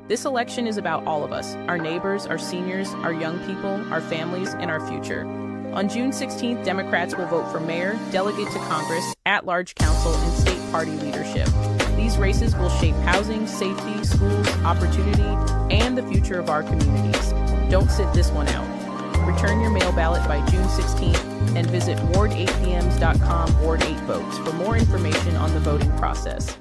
This election is about all of us, our neighbors, our seniors, our young people, our families, and our future. On June 16th, Democrats will vote for mayor, delegate to Congress, at-large council, and state party leadership. These races will shape housing, safety, schools, opportunity, and the future of our communities. Don't sit this one out. Return your mail ballot by June 16th and visit ward8pms.com/ward8votes for more information on the voting process.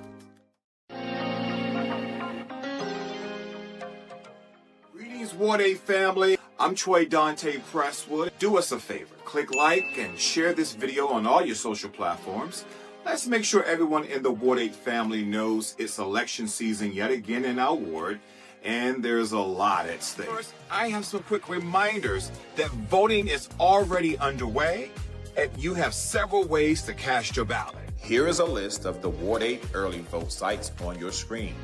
Greetings, Ward 8 family. I'm Troy Dante Presswood. Do us a favor, click like and share this video on all your social platforms. Let's make sure everyone in the Ward 8 family knows it's election season yet again in our ward, and there's a lot at stake. First, I have some quick reminders that voting is already underway, and you have several ways to cast your ballot. Here is a list of the Ward 8 early vote sites on your screen.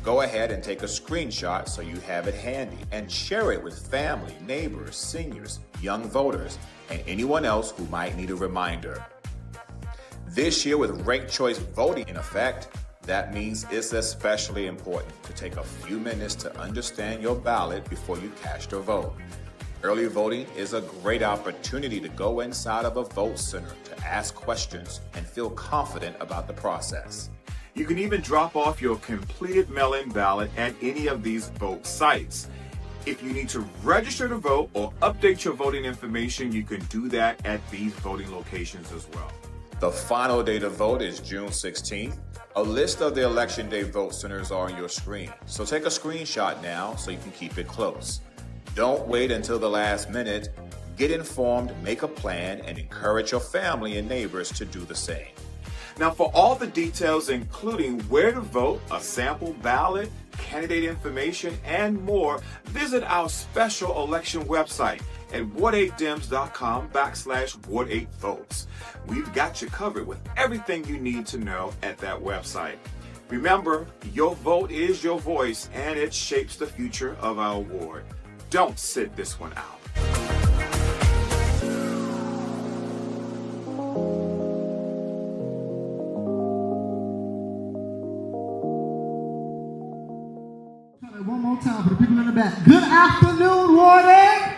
Go ahead and take a screenshot so you have it handy and share it with family, neighbors, seniors, young voters, and anyone else who might need a reminder. This year, with ranked choice voting in effect, that means it's especially important to take a few minutes to understand your ballot before you cast your vote. Early voting is a great opportunity to go inside of a vote center to ask questions and feel confident about the process. You can even drop off your completed mail-in ballot at any of these vote sites. If you need to register to vote or update your voting information, you can do that at these voting locations as well. The final day to vote is June 16th. A list of the Election Day vote centers are on your screen, so take a screenshot now so you can keep it close. Don't wait until the last minute. Get informed, make a plan, and encourage your family and neighbors to do the same. Now, for all the details, including where to vote, a sample ballot, candidate information, and more, visit our special election website at ward8dems.com/ward8votes. We've got you covered with everything you need to know at that website. Remember, your vote is your voice, and it shapes the future of our ward. Don't sit this one out. One more time for the people in the back. Good afternoon, Ward 8.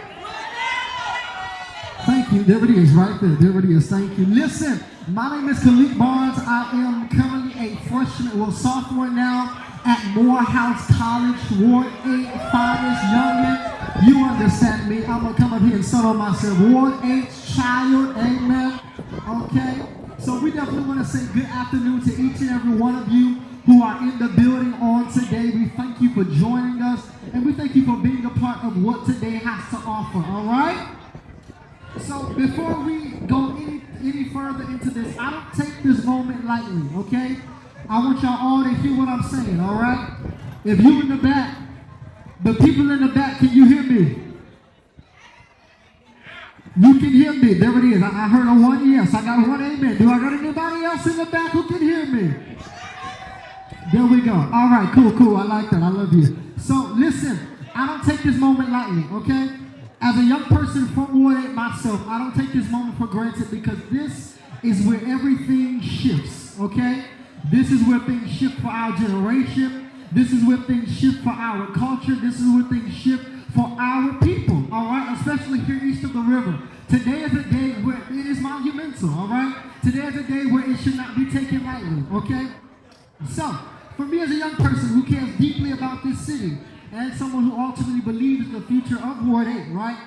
Thank you. There it is, right there. There it is. Thank you. Listen, my name is Khalid Barnes. I am currently a freshman, sophomore now at Morehouse College, Ward 8, finest youngin'. You understand me. I'm going to come up here and settle myself. Ward 8 child, amen. Okay? So we definitely want to say good afternoon to each and every one of you who are in the building on today. We thank you for joining us, and we thank you for being a part of what today has to offer, all right? So before we go any further into this, I don't take this moment lightly, okay? I want y'all all to hear what I'm saying, all right? If you in the back, the people in the back, can you hear me? You can hear me. There it is. I heard a one yes. I got one amen. Do I got anybody else in the back who can hear me? There we go. All right, cool. I like that. I love you. So listen, I don't take this moment lightly, okay? As a young person from Ward 8 myself, I don't take this moment for granted because this is where everything shifts, okay? This is where things shift for our generation. This is where things shift for our culture. This is where things shift for our people, all right? Especially here east of the river. Today is a day where it is monumental, all right? Today is a day where it should not be taken lightly, okay? So, for me as a young person who cares deeply about this city and someone who ultimately believes in the future of Ward 8, right?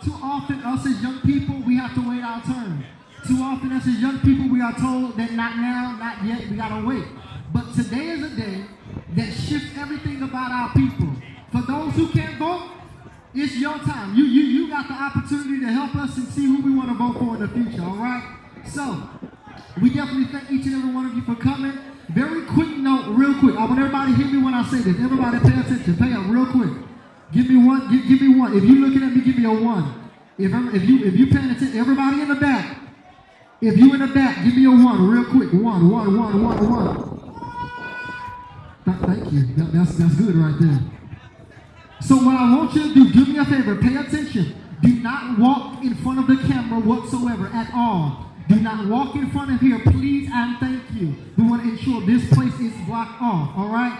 Too often, us as young people, we have to wait our turn. Too often, us as young people, we are told that not now, not yet, we gotta wait. But today is a day that shifts everything about our people. For those who can't vote, it's your time. You got the opportunity to help us and see who we want to vote for in the future, all right? So, we definitely thank each and every one of you for coming. Very quick note, real quick. I want everybody to hear me when I say this. Everybody pay attention. Pay up real quick. Give me one. Give me one. If you're looking at me, give me a one. If you paying attention, everybody in the back. If you in the back, give me a one real quick. One. Thank you. That's good right there. So what I want you to do me a favor. Pay attention. Do not walk in front of the camera whatsoever at all. Do not walk in front of here, please and thank you. We want to ensure this place is blocked off, all right?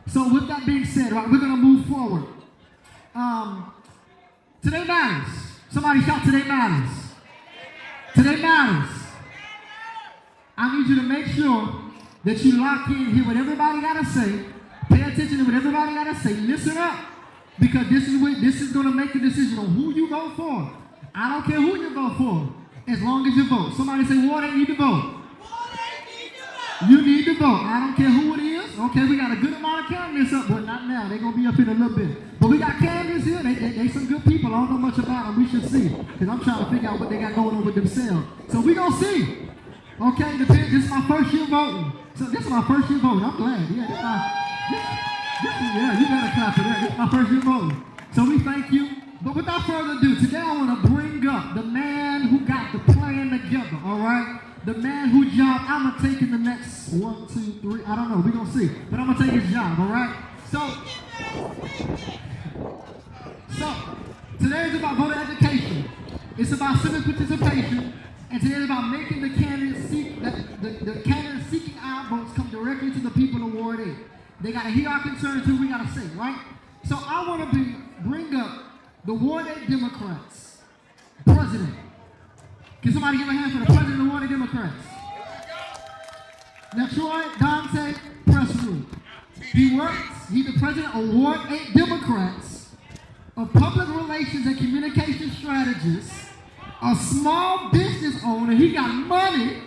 So with that being said, right, we're going to move forward. Today matters. Somebody shout, today matters. Today matters. I need you to make sure that you lock in, hear what everybody got to say, pay attention to what everybody got to say, listen up, because this is going to make the decision on who you vote for. I don't care who you vote for, as long as you vote. Somebody say, Ward 8 need to vote. You need to vote. I don't care who it is. Okay, we got a good amount of candidates up, but not now. They're going to be up in a little bit. But we got candidates here. They some good people. I don't know much about them. We should see. Because I'm trying to figure out what they got going on with themselves. So we're going to see. Okay, this is my first year voting. So this is my first year voting. I'm glad. Yeah, you better clap for that. This is my first year voting. So we thank you. But without further ado, today I want to bring up the man who got the plan together, all right? The man who job I'm going to take in the next 1, 2, 3, I don't know, we're going to see. But I'm going to take his job, all right? So today is about voter education. It's about civic participation. And today is about making the candidates the candidates seeking our votes come directly to the people of Ward 8. They got to hear our concerns, who we got to say, right? So I want to bring up the Ward 8 Democrats president. Can somebody give a hand for the president of the Ward 8 Democrats? Now, Troy Dante Presswood. He's the president of Ward 8 Democrats, a public relations and communication strategist, a small business owner. He got money.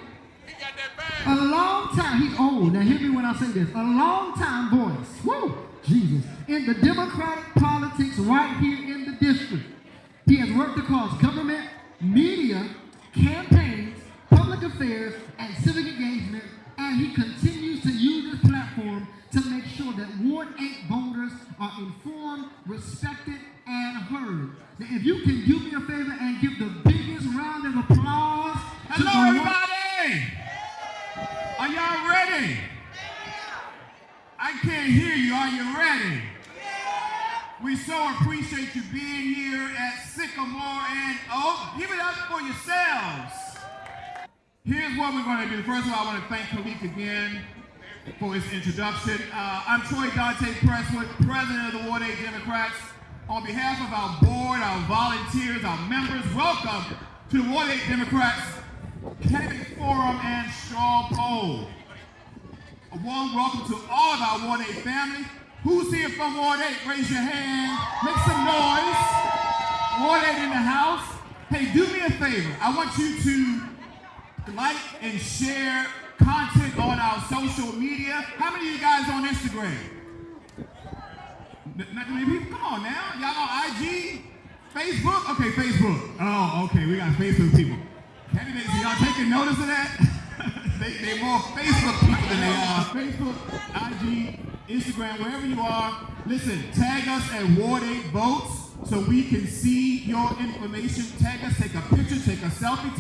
A long time. He's old. Now, hear me when I say this. A long time voice. Woo! Jesus. In the Democratic politics right here in the district. He has worked across government, media, campaigns, public affairs, and civic engagement, and he continues to use this platform to make sure that Ward 8 voters are informed, respected, and heard. Now, if you can do me a favor and give the biggest round of applause. Hello, everybody! Are y'all ready? I can't hear you. Are you ready? We so appreciate you being here at Sycamore and Oak. Give it up for yourselves. Here's what we're going to do. First of all, I want to thank Khalik again for his introduction. I'm Troy Dante Presswood, president of the Ward 8 Democrats. On behalf of our board, our volunteers, our members, welcome to the Ward 8 Democrats Candidate Forum and Straw Poll. A warm welcome to all of our Ward 8 family. Who's here from Ward 8? Raise your hand. Make some noise. Ward 8 in the house. Hey, do me a favor. I want you to like and share content on our social media. How many of you guys on Instagram? Not too many people? Come on now. Y'all on IG? Facebook? Okay, Facebook. Oh, okay. We got Facebook people. Candidates, are y'all taking notice of that? They more Facebook people than they are Facebook, IG, Instagram, wherever you are. Listen, tag us at Ward 8 Votes so we can see your information. Tag us, take a picture, take a selfie,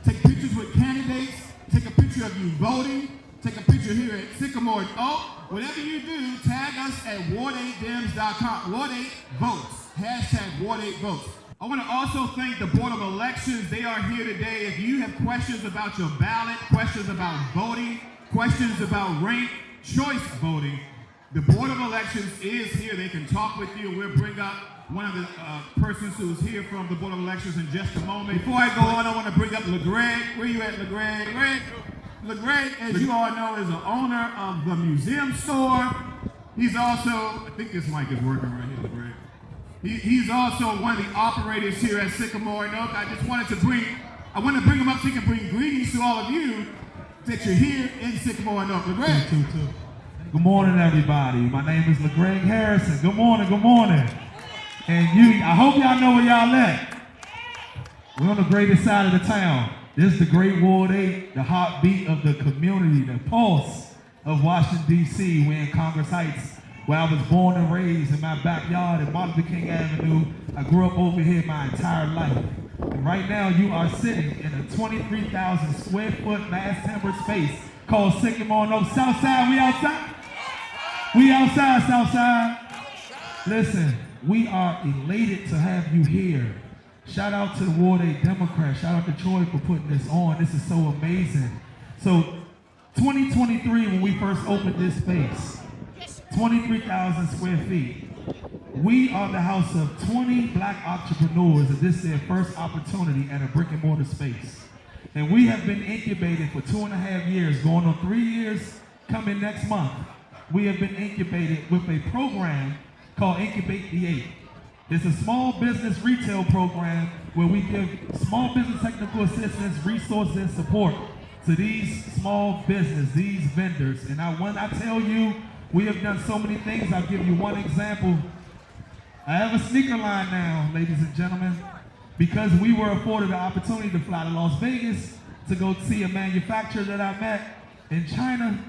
take pictures with candidates, take a picture of you voting, take a picture here at Sycamore and Oak. Whatever you do, tag us at ward8dems.com. Ward 8 Votes. Hashtag Ward 8 Votes. I want to also thank the Board of Elections. They are here today. If you have questions about your ballot, questions about voting, questions about ranked choice voting, the Board of Elections is here. They can talk with you. We'll bring up one of the persons who's here from the Board of Elections in just a moment. Before I go on, I want to bring up LeGreg. Where you at, LeGreg? LeGreg, as you all know, is the owner of the museum store. He's also, I think this mic is working right here, LeGreg. He's also one of the operators here at Sycamore and Oak. I want to bring him up so he can bring greetings to all of you that you're here in Sycamore and Oak. LeGreg. Good morning, everybody. My name is LeGreg Harrison. Good morning, good morning. And I hope y'all know where y'all at. We're on the greatest side of the town. This is the great Ward 8, the heartbeat of the community, the pulse of Washington, D.C. We're in Congress Heights, where I was born and raised in my backyard at Martin Luther King Avenue. I grew up over here my entire life. And right now, you are sitting in a 23,000 square foot mass timber space called Sycamore and Oak. Southside, we outside? We outside, Southside. Listen, we are elated to have you here. Shout out to the Ward 8 Democrats. Shout out to Troy for putting this on. This is so amazing. So 2023, when we first opened this space, 23,000 square feet. We are the house of 20 black entrepreneurs, and this is their first opportunity at a brick and mortar space. And we have been incubated for 2.5 years, going on 3 years coming next month. We have been incubated with a program called Incubate the 8. It's a small business retail program where we give small business technical assistance, resources, and support to these small business, these vendors. And when I tell you, we have done so many things. I'll give you one example. I have a sneaker line now, ladies and gentlemen, because we were afforded the opportunity to fly to Las Vegas to go see a manufacturer that I met in China.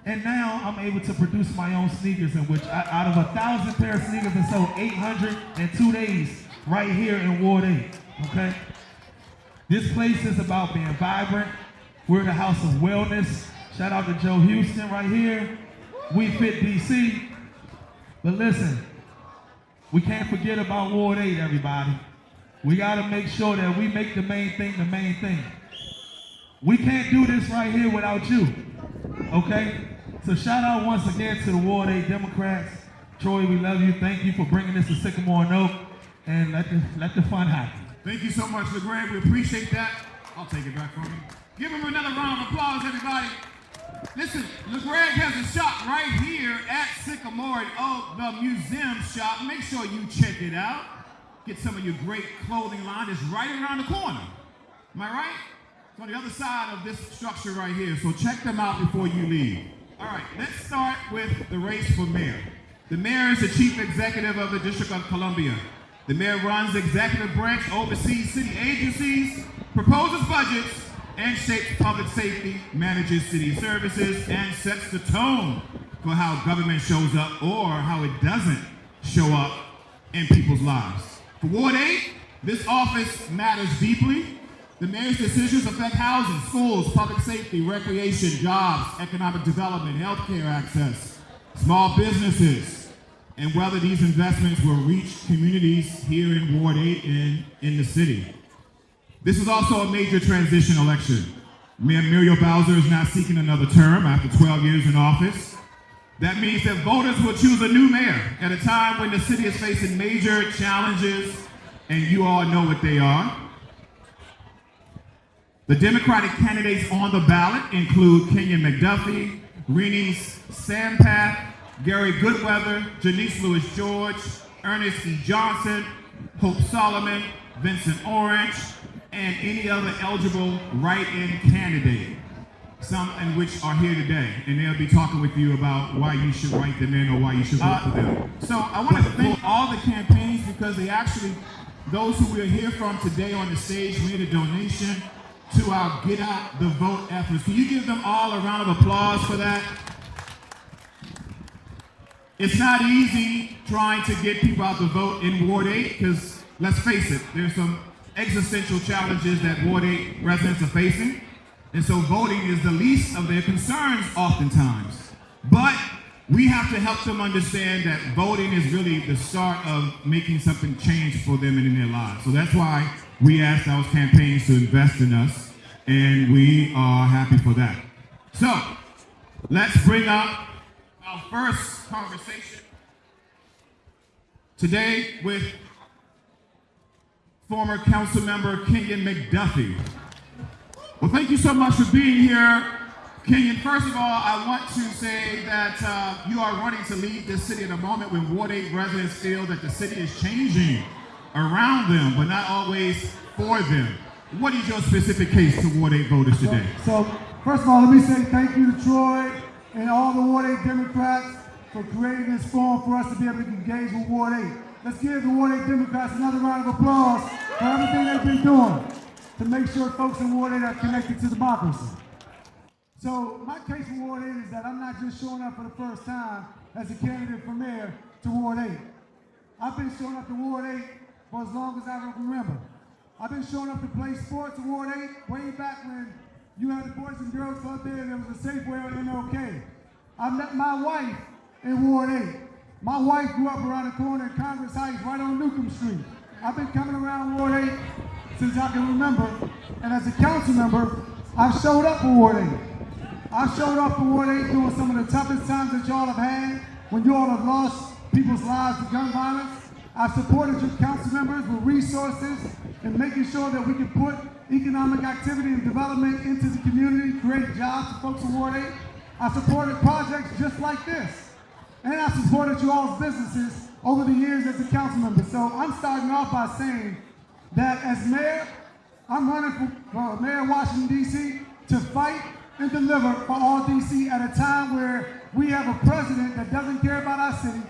And now I'm able to produce my own sneakers, in which out of 1,000 pair of sneakers I sold 800 in 2 days right here in Ward 8, okay? This place is about being vibrant. We're the house of wellness. Shout out to Joe Houston right here. We fit DC. But listen, we can't forget about Ward 8, everybody. We gotta make sure that we make the main thing the main thing. We can't do this right here without you, okay? So shout out once again to the Ward 8 Democrats. Troy, we love you. Thank you for bringing this to Sycamore and Oak, and let the fun happen. Thank you so much, LeGrand. We appreciate that. I'll take it back from you. Give him another round of applause, everybody. Listen, LeGrand has a shop right here at Sycamore and Oak, the museum shop. Make sure you check it out. Get some of your great clothing line. It's right around the corner. Am I right? It's on the other side of this structure right here, so check them out before you leave. All right, let's start with the race for mayor. The mayor is the chief executive of the District of Columbia. The mayor runs the executive branch, oversees city agencies, proposes budgets, and shapes public safety, manages city services, and sets the tone for how government shows up or how it doesn't show up in people's lives. For Ward 8, this office matters deeply. The mayor's decisions affect housing, schools, public safety, recreation, jobs, economic development, healthcare access, small businesses, and whether these investments will reach communities here in Ward 8 and in the city. This is also a major transition election. Mayor Muriel Bowser is not seeking another term after 12 years in office. That means that voters will choose a new mayor at a time when the city is facing major challenges, and you all know what they are. The Democratic candidates on the ballot include Kenyon McDuffie, Renee Sampath, Gary Goodweather, Janice Lewis-George, Ernest E. Johnson, Hope Solomon, Vincent Orange, and any other eligible write-in candidate, some in which are here today, and they'll be talking with you about why you should write them in or why you should vote for them. So I want to thank all the campaigns because they actually, those who we're here from today on the stage made a donation to our Get Out the Vote efforts. Can you give them all a round of applause for that? It's not easy trying to get people out to vote in Ward 8 because, let's face it, there's some existential challenges that Ward 8 residents are facing. And so voting is the least of their concerns oftentimes. But we have to help them understand that voting is really the start of making something change for them and in their lives. So that's why we asked those campaigns to invest in us, and we are happy for that. So let's bring up our first conversation today with former council member Kenyon McDuffie. Well, thank you so much for being here. Kenyon, first of all, I want to say that you are running to lead this city at a moment when Ward 8 residents feel that the city is changing around them, but not always for them. What is your specific case to Ward 8 voters today? So first of all, let me say thank you to Troy and all the Ward 8 Democrats for creating this forum for us to be able to engage with Ward 8. Let's give the Ward 8 Democrats another round of applause for everything they've been doing to make sure folks in Ward 8 are connected to democracy. So my case for Ward 8 is that I'm not just showing up for the first time as a candidate for mayor to Ward 8. I've been showing up to Ward 8 for as long as I can remember. I've been showing up to play sports in Ward 8 way back when you had the Boys and Girls Club there and there was a Safeway on MLK. I met my wife in Ward 8. My wife grew up around the corner in Congress Heights, right on Newcomb Street. I've been coming around Ward 8 since I can remember, and as a council member, I've showed up for Ward 8. I showed up for Ward 8 during some of the toughest times that y'all have had, when you all have lost people's lives to gun violence. I've supported your council members with resources and making sure that we can put economic activity and development into the community, create jobs for folks in Ward 8. I supported projects just like this. And I supported you all's businesses over the years as a council member. So I'm starting off by saying that as mayor, I'm running for mayor of Washington, D.C. to fight and deliver for all D.C. at a time where we have a president that doesn't care about our city.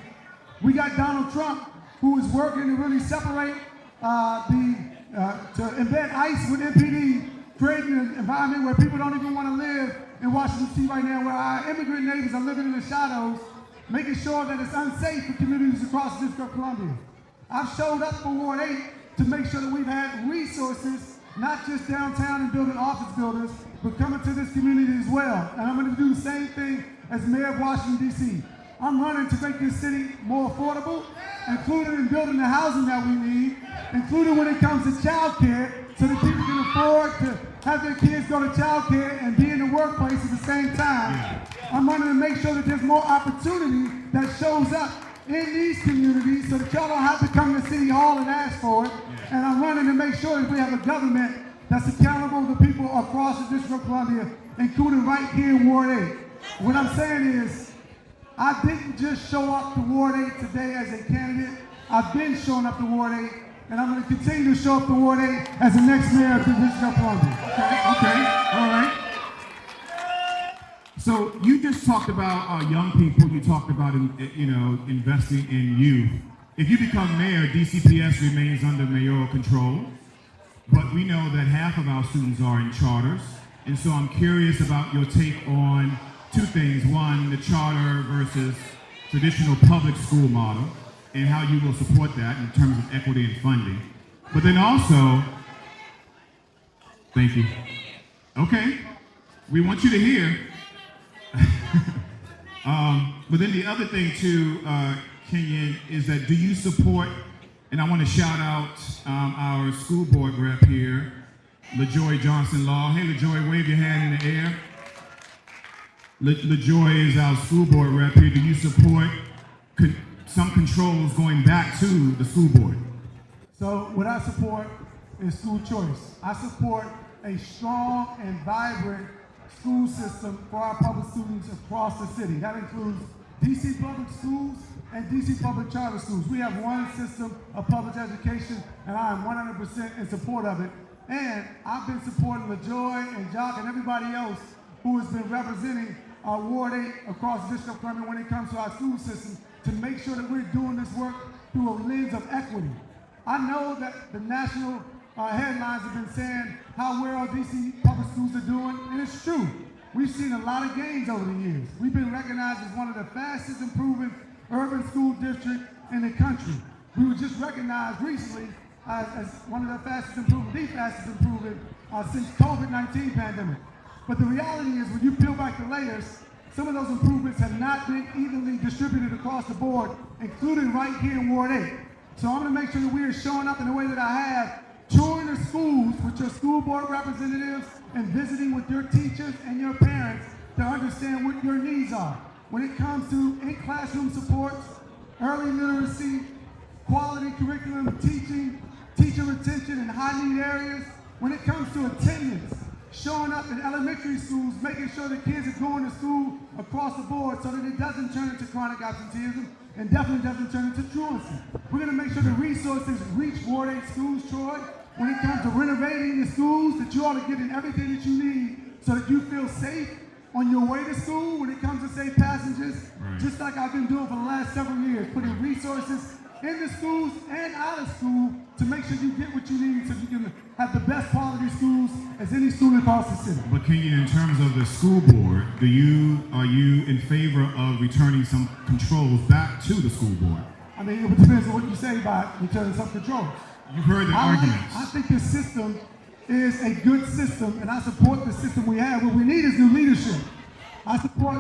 We got Donald Trump, who is working to really separate to embed ICE with MPD, creating an environment where people don't even want to live in Washington, D.C. right now, where our immigrant neighbors are living in the shadows, making sure that it's unsafe for communities across the District of Columbia. I've showed up for Ward 8 to make sure that we've had resources, not just downtown and building office buildings, but coming to this community as well. And I'm going to do the same thing as Mayor of Washington, D.C. I'm running to make this city more affordable, including in building the housing that we need, including when it comes to child care, so that people can afford to have their kids go to child care and be in the workplace at the same time. Yeah. I'm running to make sure that there's more opportunity that shows up in these communities so that y'all don't have to come to City Hall and ask for it. Yeah. And I'm running to make sure that we have a government that's accountable to people across the District of Columbia, including right here in Ward 8. What I'm saying is, I didn't just show up to Ward 8 today as a candidate. I've been showing up to Ward 8, and I'm going to continue to show up to Ward 8 as the next mayor of the District of Columbia. Okay, all right. So you just talked about young people. You talked about investing in youth. If you become mayor, DCPS remains under mayoral control, but we know that half of our students are in charters, and so I'm curious about your take on two things. One, the charter versus traditional public school model, and how you will support that in terms of equity and funding. But then also, thank you. Okay, we want you to hear. But then the other thing too, Kenyon, is that do you support, and I want to shout out our school board rep here, LaJoy Johnson-Law. Hey LaJoy, wave your hand in the air. LaJoy is our school board rep here. Do you support some controls going back to the school board? So what I support is school choice. I support a strong and vibrant school system for our public students across the city. That includes DC public schools and DC public charter schools. We have one system of public education, and I am 100% in support of it. And I've been supporting LaJoy and Jock and everybody else who has been representing our Ward 8 across the District of Columbia when it comes to our school system, to make sure that we're doing this work through a lens of equity. I know that the national headlines have been saying how well DC public schools are doing, and it's true. We've seen a lot of gains over the years. We've been recognized as one of the fastest improving urban school districts in the country. We were just recognized recently as one of the fastest improving, since COVID-19 pandemic. But the reality is, when you peel back the layers, some of those improvements have not been evenly distributed across the board, including right here in Ward 8. So I'm going to make sure that we are showing up in the way that I have, touring the schools with your school board representatives and visiting with your teachers and your parents to understand what your needs are. When it comes to in-classroom supports, early literacy, quality curriculum, teaching, teacher retention in high-need areas, when it comes to attendance, showing up in elementary schools, making sure that kids are going to school across the board so that it doesn't turn into chronic absenteeism and definitely doesn't turn into truancy. We're going to make sure the resources reach Ward 8 schools, Troy, when it comes to renovating the schools, that you ought to get in everything that you need so that you feel safe on your way to school when it comes to safe passages, just like I've been doing for the last several years, putting resources in the schools and out of school to make sure you get what you need so you can have the best quality schools as any school across the city. But Kenyon, in terms of the school board, are you in favor of returning some controls back to the school board? I mean, it depends on what you say by returning some controls. You've heard the arguments. I think this system is a good system, and I support the system we have. What we need is new leadership. I support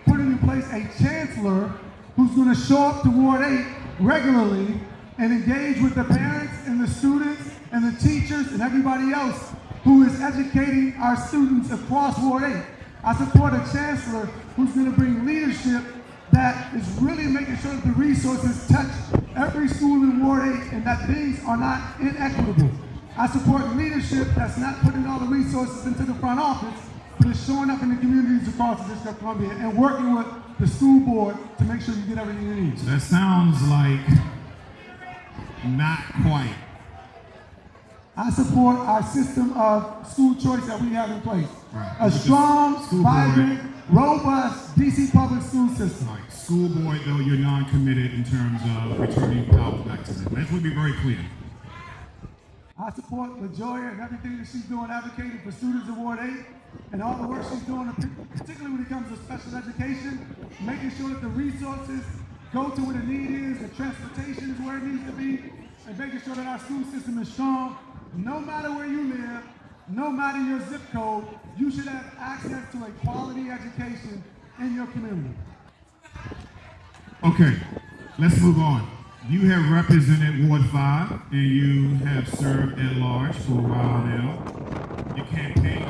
putting in place a chancellor who's going to show up to Ward 8 regularly and engage with the parents and the students and the teachers and everybody else who is educating our students across Ward 8. I support a chancellor who's going to bring leadership that is really making sure that the resources touch every school in Ward 8 and that things are not inequitable. I support leadership that's not putting all the resources into the front office, but is showing up in the communities across the District of Columbia and working with the school board to make sure you get everything you need. So that sounds like not quite. I support our system of school choice that we have in place. Right. A strong, vibrant, robust DC public school system. Right. School board, though, you're non-committed in terms of returning power back to them. That would be very clear. I support LaJoya and everything that she's doing, advocating for students in Ward 8 and all the work she's doing, particularly when it comes to special education, making sure that the resources go to where the need is, the transportation is where it needs to be, and making sure that our school system is strong. No matter where you live, no matter your zip code, you should have access to a quality education in your community. Okay, let's move on. You have represented Ward 5 and you have served at large for a while now. Your campaign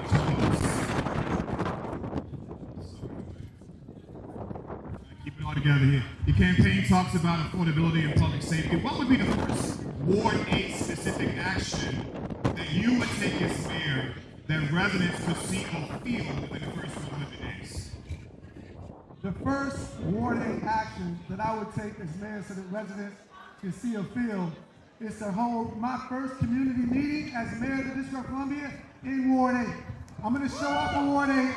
keep it all together here. Your campaign talks about affordability and public safety. What would be the first Ward 8 specific action that you would take as mayor that residents could see or feel within the first 100 days? The first Ward 8 action that I would take as mayor so that residents can see or feel is to hold my first community meeting as mayor of the District of Columbia in Ward 8. I'm going to show up in Ward 8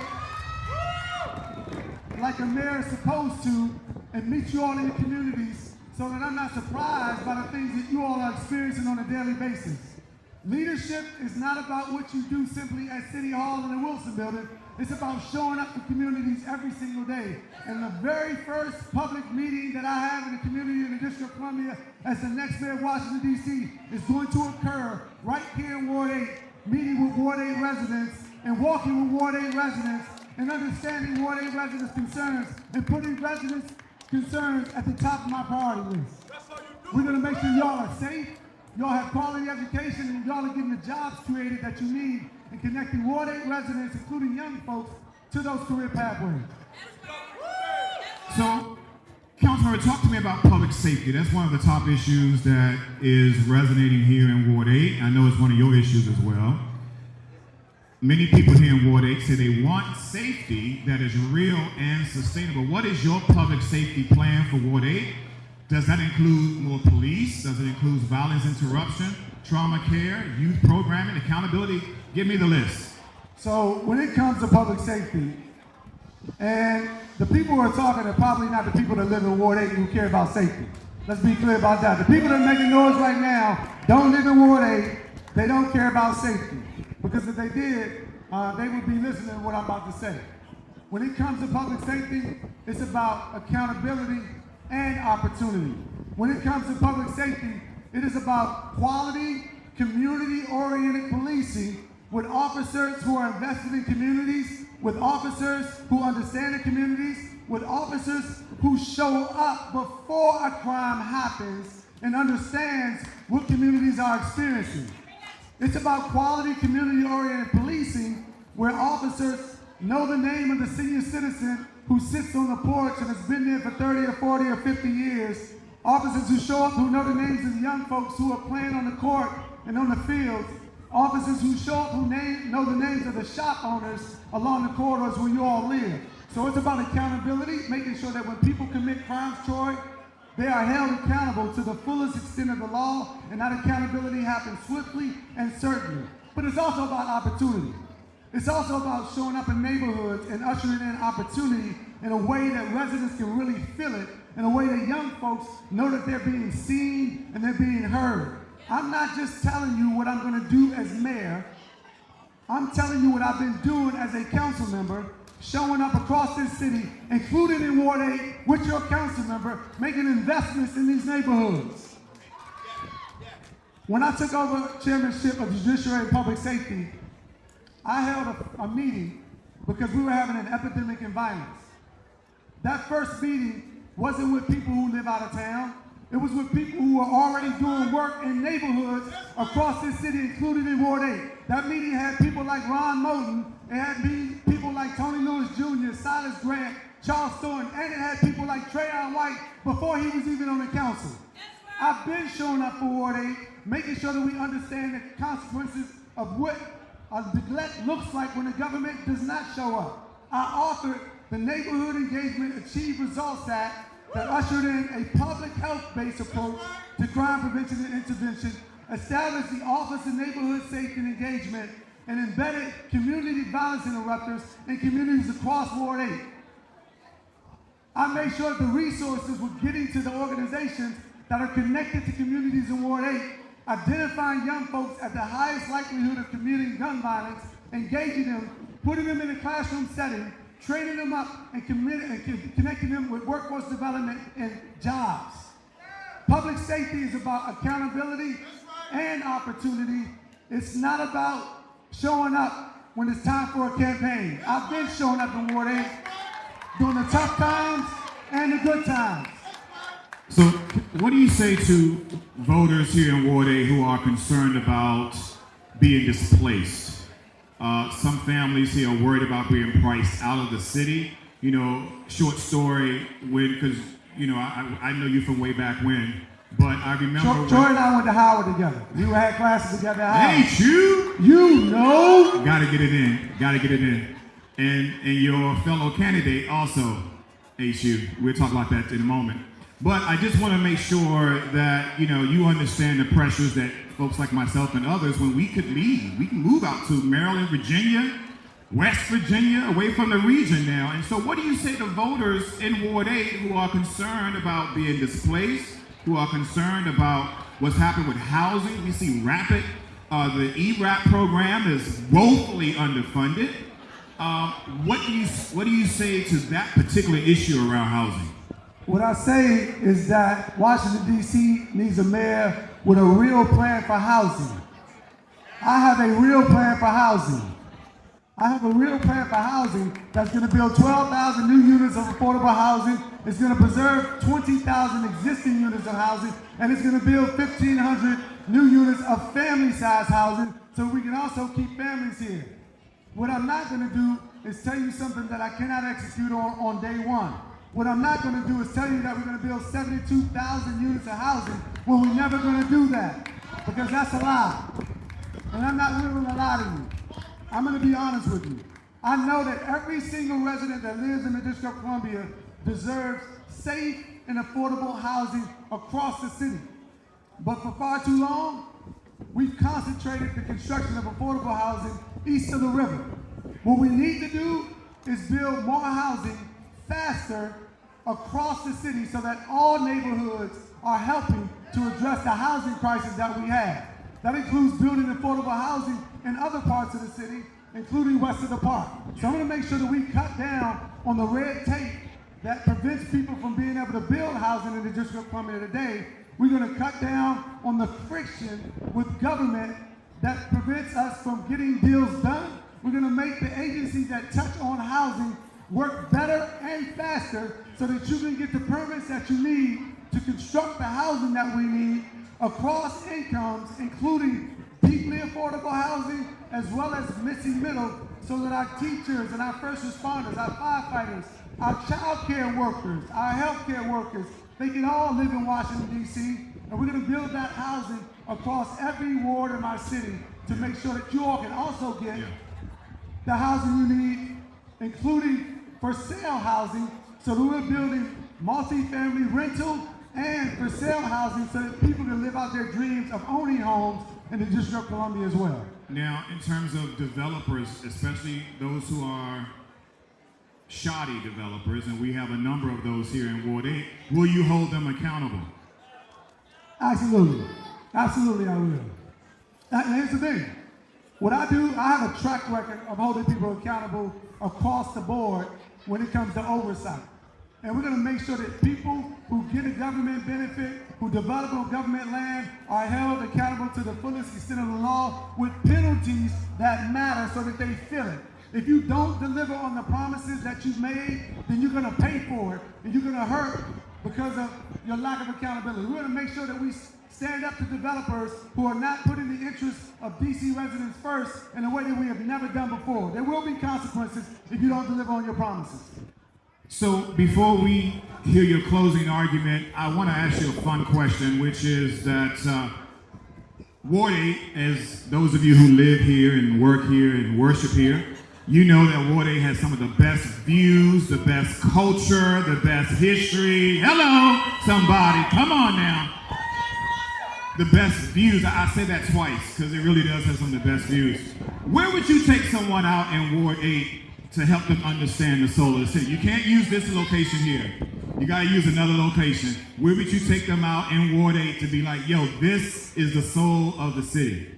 like a mayor is supposed to and meet you all in your communities so that I'm not surprised by the things that you all are experiencing on a daily basis. Leadership is not about what you do simply at City Hall and the Wilson Building. It's about showing up in communities every single day. And the very first public meeting that I have in the community in the District of Columbia as the next mayor of Washington, D.C. is going to occur right here in Ward 8, meeting with Ward 8 residents and walking with Ward 8 residents and understanding Ward 8 residents' concerns and putting residents' concerns at the top of my priority list. We're going to make sure y'all are safe, y'all have quality education, and y'all are getting the jobs created that you need and connecting Ward 8 residents, including young folks, to those career pathways. So, Councilmember, talk to me about public safety. That's one of the top issues that is resonating here in Ward 8. I know it's one of your issues as well. Many people here in Ward 8 say they want safety that is real and sustainable. What is your public safety plan for Ward 8? Does that include more police? Does it include violence interruption, trauma care, youth programming, accountability? Give me the list. So when it comes to public safety, and the people who are talking are probably not the people that live in Ward 8 who care about safety. Let's be clear about that. The people that are making noise right now don't live in Ward 8. They don't care about safety. Because if they did, they would be listening to what I'm about to say. When it comes to public safety, it's about accountability and opportunity. When it comes to public safety, it is about quality, community-oriented policing with officers who are invested in communities, with officers who understand the communities, with officers who show up before a crime happens and understands what communities are experiencing. It's about quality, community-oriented policing where officers know the name of the senior citizen who sits on the porch and has been there for 30 or 40 or 50 years. Officers who show up who know the names of the young folks who are playing on the court and on the fields. Officers who show up who know the names of the shop owners along the corridors where you all live. So it's about accountability, making sure that when people commit crimes, Troy, they are held accountable to the fullest extent of the law, and that accountability happens swiftly and certainly. But it's also about opportunity. It's also about showing up in neighborhoods and ushering in opportunity in a way that residents can really feel it, in a way that young folks know that they're being seen and they're being heard. I'm not just telling you what I'm going to do as mayor. I'm telling you what I've been doing as a council member, showing up across this city, including in Ward 8, with your council member, making investments in these neighborhoods. When I took over chairmanship of Judiciary and Public Safety, I held a meeting because we were having an epidemic in violence. That first meeting wasn't with people who live out of town. It was with people who were already doing work in neighborhoods across this city, including in Ward 8. That meeting had people like Ron Moten. It had people like Tony Lewis Jr., Silas Grant, Charles Thornton, and it had people like Trayon White before he was even on the council. I've been showing up for Ward 8, making sure that we understand the consequences of what neglect looks like when the government does not show up. I authored the Neighborhood Engagement Achieve Results Act that ushered in a public health-based approach to crime prevention and intervention, established the Office of Neighborhood Safety and Engagement, and embedded community violence interrupters in communities across Ward 8. I made sure that the resources were getting to the organizations that are connected to communities in Ward 8, identifying young folks at the highest likelihood of committing gun violence, engaging them, putting them in a classroom setting, training them up, and connecting them with workforce development and jobs. Public safety is about accountability and opportunity. It's not about showing up when it's time for a campaign. I've been showing up in Ward 8 during the tough times and the good times. So what do you say to voters here in Ward 8 who are concerned about being displaced? Some families here are worried about being priced out of the city. You know, short story, because, you know, I know you from way back when, but I remember Troy and I went to Howard together. We had classes together at Howard. Ain't you? You know. Gotta get it in. Gotta get it in. And your fellow candidate also, HU. We'll talk about that in a moment. But I just want to make sure that, you know, you understand the pressures that folks like myself and others, when we could leave, we can move out to Maryland, Virginia, West Virginia, away from the region now. And so what do you say to voters in Ward 8 who are concerned about being displaced, who are concerned about what's happened with housing? We see rapid, the ERAP program is woefully underfunded. What do you say to that particular issue around housing? What I say is that Washington, D.C. needs a mayor with a real plan for housing. I have a real plan for housing. I have a real plan for housing that's going to build 12,000 new units of affordable housing. It's going to preserve 20,000 existing units of housing, and it's going to build 1,500 new units of family-sized housing so we can also keep families here. What I'm not going to do is tell you something that I cannot execute on day one. What I'm not going to do is tell you that we're going to build 72,000 units of housing when we're never going to do that, because that's a lie. And I'm not willing to lie to you. I'm going to be honest with you. I know that every single resident that lives in the District of Columbia deserves safe and affordable housing across the city. But for far too long, we've concentrated the construction of affordable housing east of the river. What we need to do is build more housing faster across the city so that all neighborhoods are helping to address the housing crisis that we have. That includes building affordable housing in other parts of the city, including west of the park. So I'm going to make sure that we cut down on the red tape that prevents people from being able to build housing in the District of Columbia today. We're going to cut down on the friction with government that prevents us from getting deals done. We're going to make the agencies that touch on housing work better and faster so that you can get the permits that you need to construct the housing that we need across incomes, including deeply affordable housing as well as missing middle, so that our teachers and our first responders, our firefighters, our child care workers, our health care workers, they can all live in Washington, D.C., and we're going to build that housing across every ward in our city to make sure that you all can also get the housing you need, including for sale housing, so that we're building multifamily rental and for sale housing so that people can live out their dreams of owning homes in the District of Columbia as well. Now, in terms of developers, especially those who are shoddy developers, and we have a number of those here in Ward 8, will you hold them accountable? Absolutely. Absolutely, I will. And here's the thing. What I do, I have a track record of holding people accountable across the board when it comes to oversight. And we're going to make sure that people who get a government benefit, who develop on government land, are held accountable to the fullest extent of the law with penalties that matter so that they feel it. If you don't deliver on the promises that you've made, then you're going to pay for it, and you're going to hurt because of your lack of accountability. We're going to make sure that we stand up to developers who are not putting the interests of DC residents first in a way that we have never done before. There will be consequences if you don't deliver on your promises. So before we hear your closing argument, I want to ask you a fun question, which is that Ward 8, as those of you who live here and work here and worship here, you know that Ward 8 has some of the best views, the best culture, the best history. Hello, somebody, come on now. The best views, I say that twice because it really does have some of the best views. Where would you take someone out in Ward 8 to help them understand the soul of the city? You can't use this location here. You gotta use another location. Where would you take them out in Ward 8 to be like, yo, this is the soul of the city?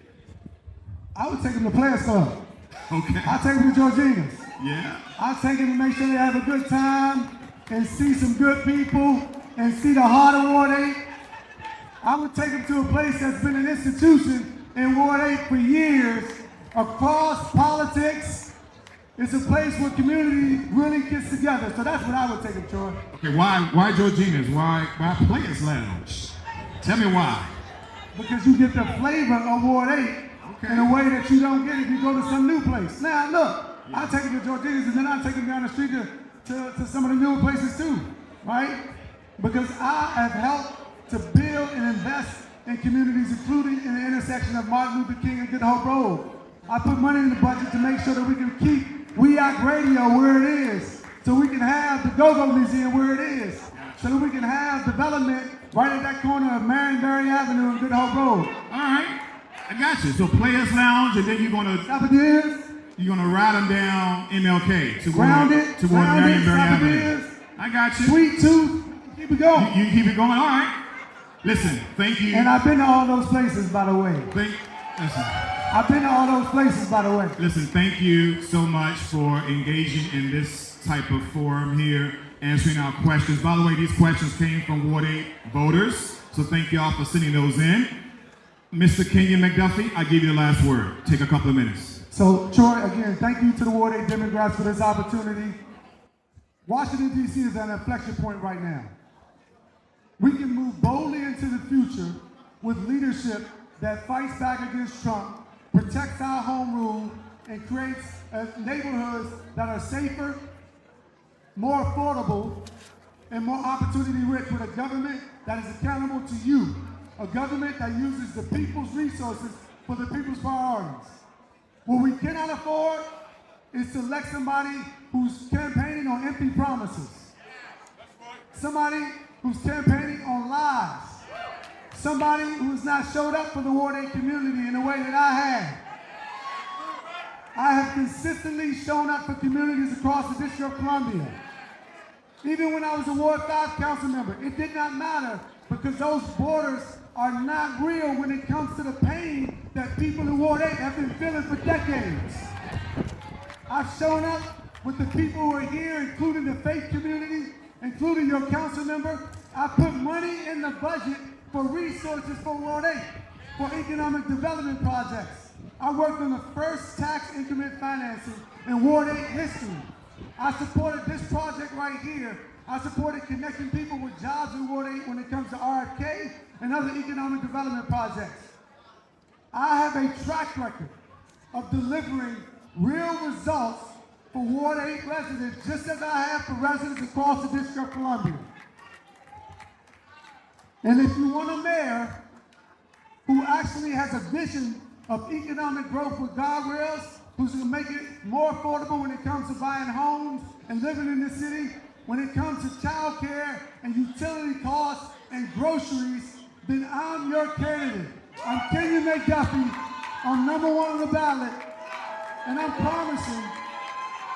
I would take them to Players Club. Okay. I'll take them to Georgina's. Yeah. I'll take them to make sure they have a good time and see some good people and see the heart of Ward 8. I would take them to a place that's been an institution in Ward 8 for years, across politics. It's a place where community really gets together. So that's what I would take them, Troy. Okay, why Georgina's? Why Players Lounge? Tell me why. Because you get the flavor of Ward 8 in a way that you don't get if you go to some new place. Now, look, I'll take them to Georgina's and then I'll take them down the street to some of the newer places too, right? Because I have helped to build and invest in communities, including in the intersection of Martin Luther King and Good Hope Road. I put money in the budget to make sure that we can keep We Act Radio where it is, so we can have the Go-Go Museum where it is, so that we can have development right at that corner of Marion Avenue and Good Hope Road. All right, I got you. So Players Lounge, and then you're gonna ride them down MLK toward Marion Avenue. I got you. Sweet Tooth, keep it going. You keep it going. All right. Listen, thank you. And I've been to all those places, by the way. I've been to all those places, by the way. Listen, thank you so much for engaging in this type of forum here, answering our questions. By the way, these questions came from Ward 8 voters, so thank y'all for sending those in. Mr. Kenyon McDuffie, I give you the last word. Take a couple of minutes. So, Troy, again, thank you to the Ward 8 Democrats for this opportunity. Washington, D.C. is at an inflection point right now. We can move boldly into the future with leadership that fights back against Trump, protects our home rule, and creates neighborhoods that are safer, more affordable, and more opportunity-rich, with a government that is accountable to you, a government that uses the people's resources for the people's priorities. What we cannot afford is to elect somebody who's campaigning on empty promises, somebody who's campaigning on lies, somebody who's not showed up for the Ward 8 community in the way that I have. I have consistently shown up for communities across the District of Columbia. Even when I was a Ward 5 council member, it did not matter, because those borders are not real when it comes to the pain that people in Ward 8 have been feeling for decades. I've shown up with the people who are here, including the faith community, including your council member. I put money in the budget for resources for Ward 8, for economic development projects. I worked on the first tax increment financing in Ward 8 history. I supported this project right here. I supported connecting people with jobs in Ward 8 when it comes to RFK and other economic development projects. I have a track record of delivering real results for Ward 8 residents, just as I have for residents across the District of Columbia. And if you want a mayor who actually has a vision of economic growth with guardrails, who's going to make it more affordable when it comes to buying homes and living in the city, when it comes to child care and utility costs and groceries, then I'm your candidate. I'm Kenyon McDuffie. I'm #1 on the ballot. And I'm promising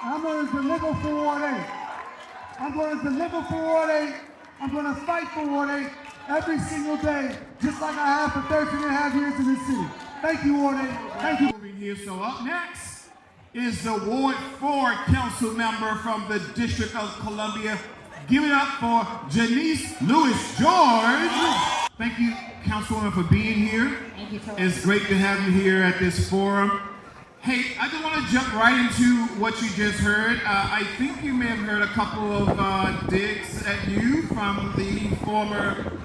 I'm going to deliver for Ward 8. I'm going to deliver for Ward 8. I'm going to fight for Ward 8 every single day, just like I have for 13 and a half years in this city. Thank you, Ward 8. Thank you. Over here, so up next is the Ward 4 council member from the District of Columbia. Give it up for Janice Lewis-George. Thank you, Councilwoman, for being here. Thank you, Troy. It's great to have you here at this forum. Hey, I just want to jump right into what you just heard. I think you may have heard a couple of digs at you from the former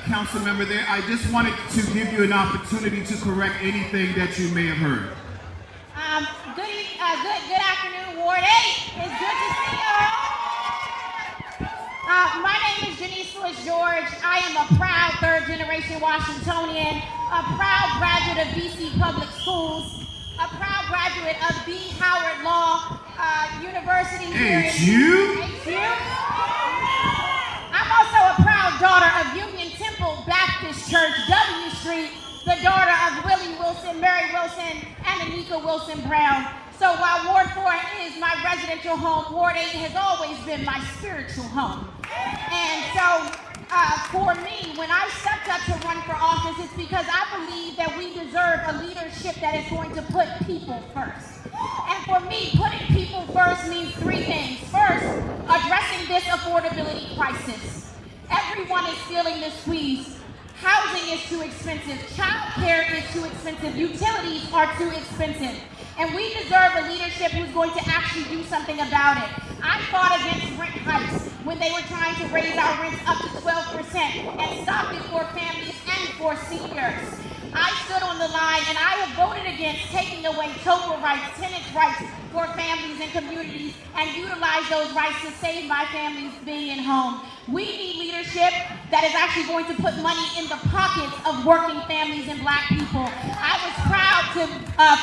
council member there. I just wanted to give you an opportunity to correct anything that you may have heard. Good afternoon, Ward 8. It's good to see y'all. My name is Janice Lewis George. I am a proud third-generation Washingtonian, a proud graduate of DC Public Schools, a proud graduate of the Howard Law University here in HU. I'm also a proud daughter of Union Temple Baptist Church, W Street, the daughter of Willie Wilson, Mary Wilson, and Anika Wilson Brown. So while Ward 4 is my residential home, Ward 8 has always been my spiritual home. And so for me, when I stepped up to run for office, it's because I believe that we deserve a leadership that is going to put people first. And for me, putting people first means three things. First, addressing this affordability crisis. Everyone is feeling the squeeze. Housing is too expensive. Child care is too expensive. Utilities are too expensive. And we deserve a leadership who's going to actually do something about it. I fought against rent hikes when they were trying to raise our rents up to 12% and stop it for families and for seniors. I stood on the line and I have voted against taking away total rights, tenants' rights for families and communities, and utilize those rights to save my family's being home. We need leadership that is actually going to put money in the pockets of working families and Black people. I was proud to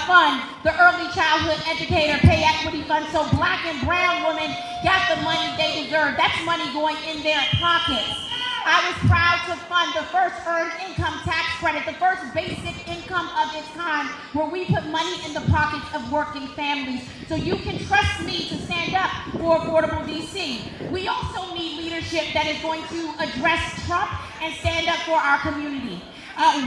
fund the Early Childhood Educator Pay Equity Fund so Black and brown women got the money they deserve. That's money going in their pockets. I was proud to fund the first earned income tax credit, the first basic income of its kind, where we put money in the pockets of working families. So you can trust me to stand up for affordable DC. We also need leadership that is going to address Trump and stand up for our community.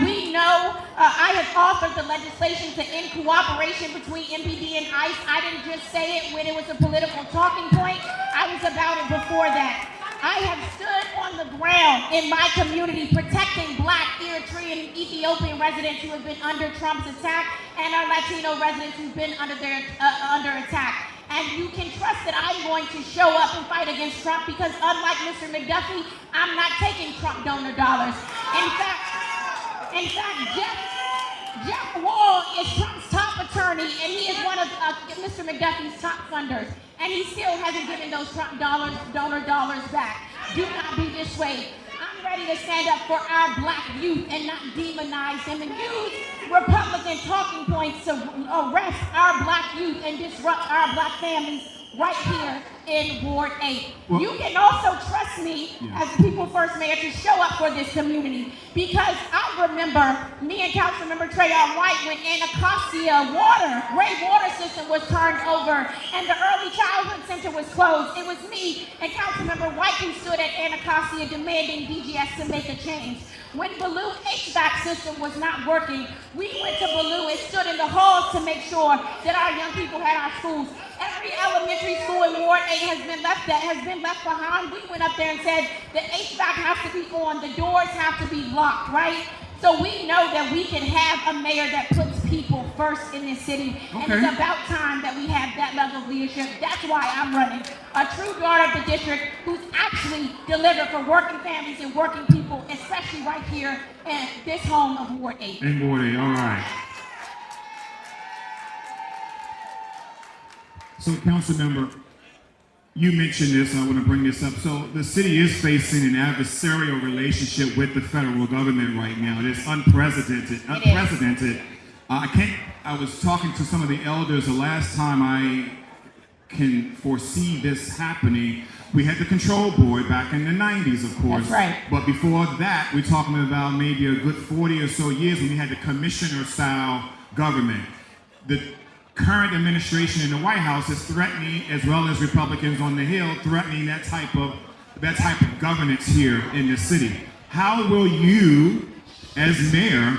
We know I have authored the legislation to end cooperation between MPD and ICE. I didn't just say it when it was a political talking point. I was about it before that. I have stood on the ground in my community protecting Black, Eritrean, and Ethiopian residents who have been under Trump's attack and our Latino residents who've been under attack. And you can trust that I'm going to show up and fight against Trump because unlike Mr. McDuffie, I'm not taking Trump donor dollars. In fact, Jeff Wall is Trump's top attorney, and he is one of Mr. McDuffie's top funders. And he still hasn't given those Trump donor dollars back. Do not be dissuaded. I'm ready to stand up for our Black youth and not demonize them and use Republican talking points to arrest our Black youth and disrupt our Black families right here in Ward 8. Well, you can also trust me as the People First Mayor to show up for this community because I remember me and Councilmember Trayon White when Anacostia Gray water system was turned over and the Early Childhood Center was closed. It was me and Councilmember White who stood at Anacostia demanding DGS to make a change. When Ballou HVAC system was not working, we went to Ballou and stood in the halls to make sure that our young people had our schools. Every elementary school in Ward 8 has been left behind. We went up there and said the HVAC has to be on, the doors have to be locked, right? So we know that we can have a mayor that puts people first in this city. Okay. And it's about time that we have that level of leadership. That's why I'm running. A true daughter of the district who's actually delivered for working families and working people, especially right here in this home of Ward 8. In Ward 8, all right. So, Council Member, you mentioned this, I want to bring this up. So the city is facing an adversarial relationship with the federal government right now. It is unprecedented. I was talking to some of the elders the last time I can foresee this happening. We had the control board back in the 90s, of course. That's right. But before that, we're talking about maybe a good 40 or so years when we had the commissioner-style government. The current administration in the White House is threatening, as well as Republicans on the Hill, threatening that type of governance here in the city. How will you, as mayor,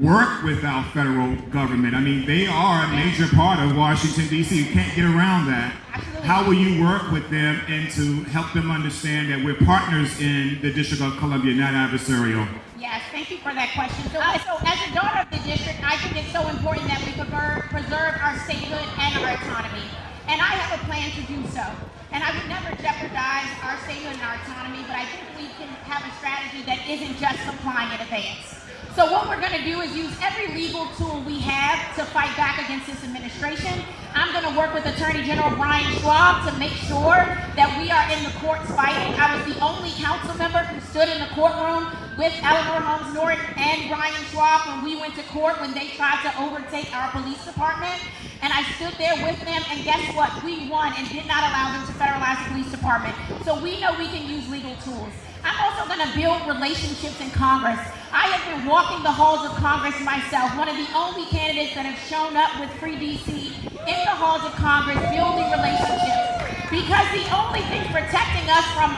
work with our federal government? I mean, they are a major part of Washington, D.C. You can't get around that. Absolutely. How will you work with them and to help them understand that we're partners in the District of Columbia, not adversarial? Yes, thank you for that question. So as a daughter of the district, I think it's so important that we preserve our statehood and our autonomy. And I have a plan to do so. And I would never jeopardize our statehood and our autonomy, but I think we can have a strategy that isn't just supplying in advance. So what we're gonna do is use every legal tool we have to fight back against this administration. I'm gonna work with Attorney General Brian Schwab to make sure that we are in the courts fighting. I was the only council member who stood in the courtroom with Eleanor Holmes Norton and Brian Schwab when we went to court when they tried to overtake our police department. And I stood there with them, and guess what? We won and did not allow them to federalize the police department. So we know we can use legal tools. I'm also going to build relationships in Congress. I have been walking the halls of Congress myself, one of the only candidates that have shown up with Free DC in the halls of Congress, building relationships. Because the only thing protecting us from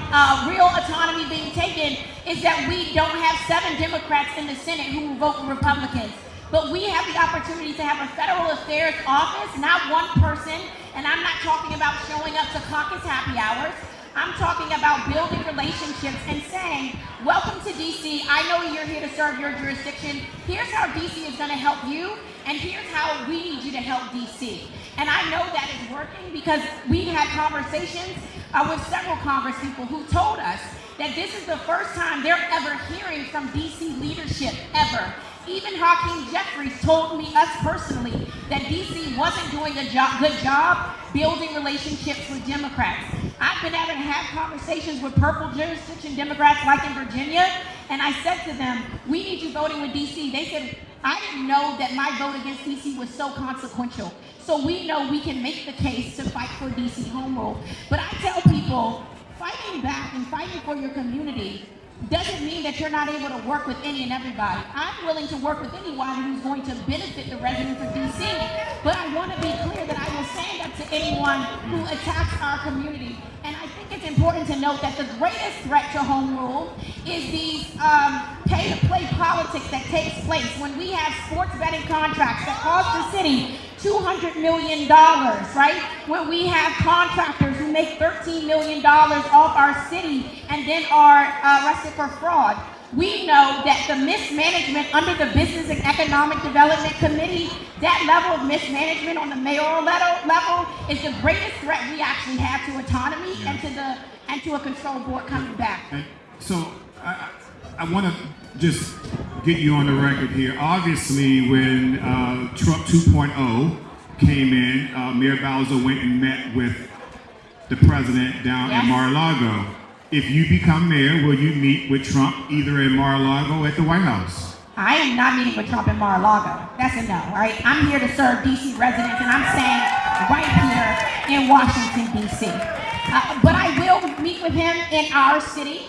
real autonomy being taken is that we don't have 7 Democrats in the Senate who will vote for Republicans. But we have the opportunity to have a federal affairs office, not one person, and I'm not talking about showing up to caucus happy hours. I'm talking about building relationships and saying, welcome to DC. I know you're here to serve your jurisdiction. Here's how DC is going to help you, and here's how we need you to help DC. And I know that is working because we had conversations with several Congress people who told us that this is the first time they're ever hearing from DC leadership, ever. Even Hakeem Jeffries told us personally that DC wasn't doing a good job building relationships with Democrats. I've been able to have conversations with purple jurisdiction Democrats like in Virginia, and I said to them, we need you voting with DC. They said, I didn't know that my vote against DC was so consequential. So we know we can make the case to fight for DC home rule. But I tell people, fighting back and fighting for your community doesn't mean that you're not able to work with any and everybody. I'm willing to work with anyone who's going to benefit the residents of DC, but I want to be clear that I will stand up to anyone who attacks our community. And I think it's important to note that the greatest threat to home rule is these pay-to-play politics that takes place when we have sports betting contracts that cost the city $200 million, right? When we have contractors who make $13 million off our city and then are arrested for fraud. We know that the mismanagement under the Business and Economic Development Committee, that level of mismanagement on the mayoral level is the greatest threat we actually have to autonomy and to a control board coming back. And so I want to just get you on the record here. Obviously, when Trump 2.0 came in, Mayor Bowser went and met with the president down in Mar-a-Lago. If you become mayor, will you meet with Trump either in Mar-a-Lago or at the White House? I am not meeting with Trump in Mar-a-Lago. That's a no, right? I'm here to serve DC residents, and I'm staying right here in Washington, DC. But I will meet with him in our city,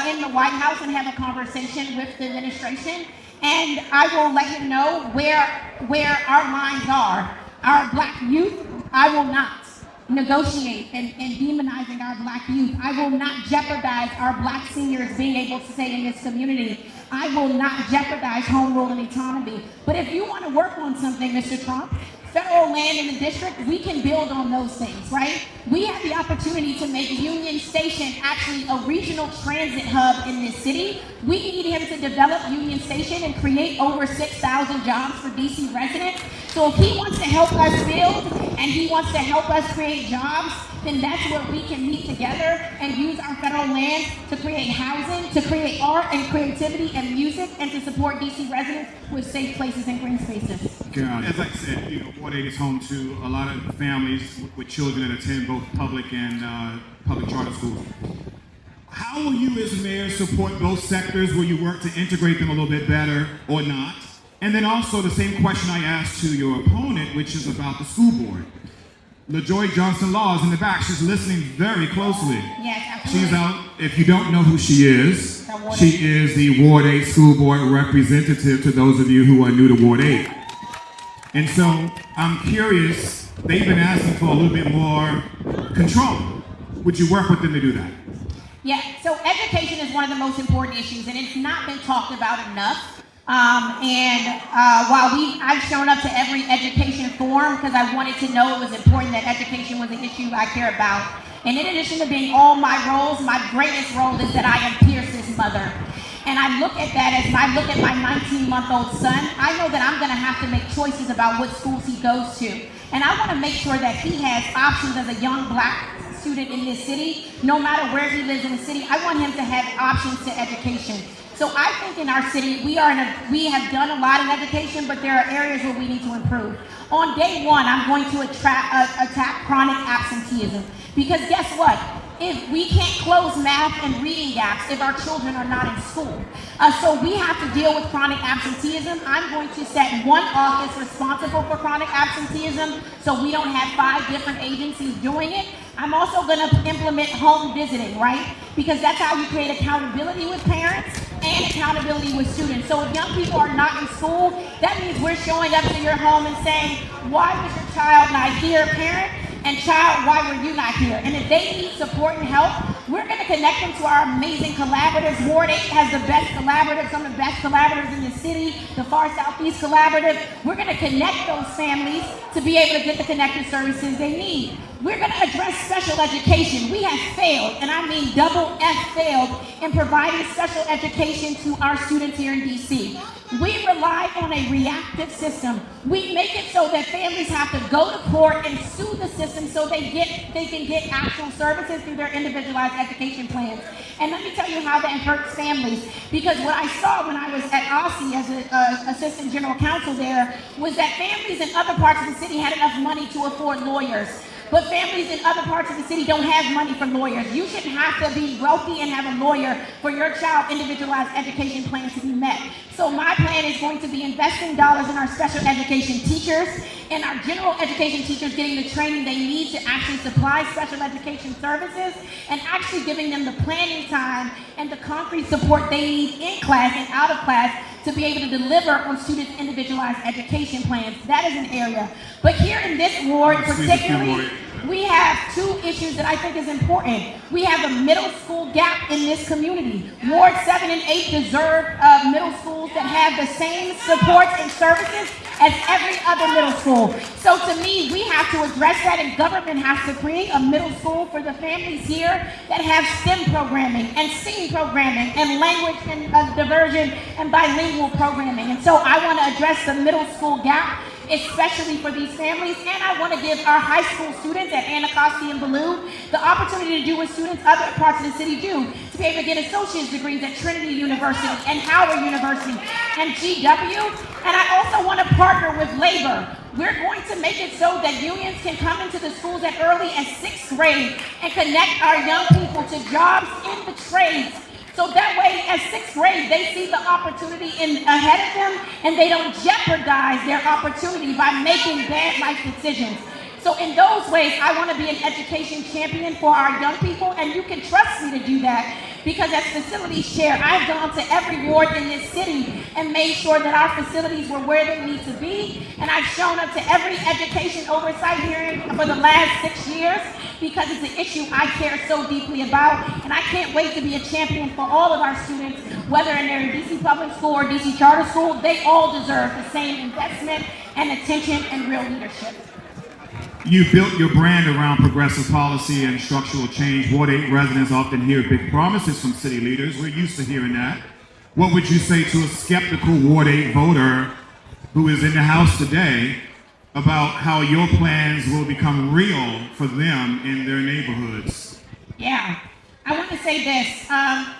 in the White House, and have a conversation with the administration. And I will let him know where our lines are. Our black youth, I will not negotiate and demonizing our black youth. I will not jeopardize our black seniors being able to stay in this community. I will not jeopardize home rule and autonomy. But if you want to work on something, Mr. Trump, federal land in the district, we can build on those things, right? We have the opportunity to make Union Station actually a regional transit hub in this city. We need him to develop Union Station and create over 6,000 jobs for DC residents. So if he wants to help us build and he wants to help us create jobs, then that's where we can meet together and use our federal land to create housing, to create art and creativity and music, and to support DC residents with safe places and green spaces. As I said, Ward 8 is home to a lot of families with children that attend both public and public charter schools. How will you as mayor support both sectors? Will you work to integrate them a little bit better or not? And then also the same question I asked to your opponent, which is about the school board. LaJoy Johnson Law is in the back. She's listening very closely. Yes, absolutely. She's out. If you don't know who she is the Ward 8 school board representative to those of you who are new to Ward 8. And so I'm curious, they've been asking for a little bit more control. Would you work with them to do that? Yeah, so education is one of the most important issues, and it's not been talked about enough. While I've shown up to every education forum because I wanted to know it was important that education was an issue I care about. And in addition to being all my roles, my greatest role is that I am Pierce's mother. And I look at that as I look at my 19-month-old son, I know that I'm gonna have to make choices about what schools he goes to. And I wanna make sure that he has options as a young black student in this city, no matter where he lives in the city. I want him to have options to education. So I think in our city, we have done a lot in education, but there are areas where we need to improve. On day one, I'm going to attack chronic absenteeism. Because guess what? If we can't close math and reading gaps if our children are not in school. So we have to deal with chronic absenteeism. I'm going to set one office responsible for chronic absenteeism so we don't have 5 different agencies doing it. I'm also going to implement home visiting, right? Because that's how you create accountability with parents and accountability with students. So if young people are not in school, that means we're showing up to your home and saying, why was your child not here, parent? And child, why were you not here? And if they need support and help, we're going to connect them to our amazing collaboratives. Ward 8 has the best collaboratives, some of the best collaboratives in the city, the Far Southeast Collaborative. We're going to connect those families to be able to get the connected services they need. We're going to address special education. We have failed, and I mean double F failed, in providing special education to our students here in DC. We rely on a reactive system. We make it so that families have to go to court and sue the system so they can get actual services through their individualized education plans. And let me tell you how that hurts families. Because what I saw when I was at OSSI as an assistant general counsel there was that families in other parts of the city had enough money to afford lawyers. But families in other parts of the city don't have money for lawyers. You shouldn't have to be wealthy and have a lawyer for your child's individualized education plan to be met. So my plan is going to be investing dollars in our special education teachers and our general education teachers getting the training they need to actually supply special education services and actually giving them the planning time and the concrete support they need in class and out of class to be able to deliver on students' individualized education plans. That is an area. But here in this ward particularly, we have 2 issues that I think is important. We have a middle school gap in this community. Ward 7 and 8 deserve middle schools that have the same supports and services as every other middle school. So to me, we have to address that, and government has to create a middle school for the families here that have STEM programming and singing programming and language and diversion and bilingual programming. And so I want to address the middle school gap, especially for these families, and I want to give our high school students at Anacostia and Ballou the opportunity to do what students other parts of the city do, to be able to get associate's degrees at Trinity University and Howard University and GW. And I also want to partner with labor. We're going to make it so that unions can come into the schools as early as 6th grade and connect our young people to jobs in the trades. So that way, at 6th grade, they see the opportunity ahead of them, and they don't jeopardize their opportunity by making bad life decisions. So in those ways, I want to be an education champion for our young people, and you can trust me to do that, because as facilities chair, I've gone to every ward in this city and made sure that our facilities were where they need to be, and I've shown up to every education oversight hearing for the last 6 years, because it's an issue I care so deeply about, and I can't wait to be a champion for all of our students, whether they're in DC Public School or DC Charter School. They all deserve the same investment and attention and real leadership. You built your brand around progressive policy and structural change. Ward 8 residents often hear big promises from city leaders. We're used to hearing that. What would you say to a skeptical Ward 8 voter who is in the House today about how your plans will become real for them in their neighborhoods? Yeah, I want to say this.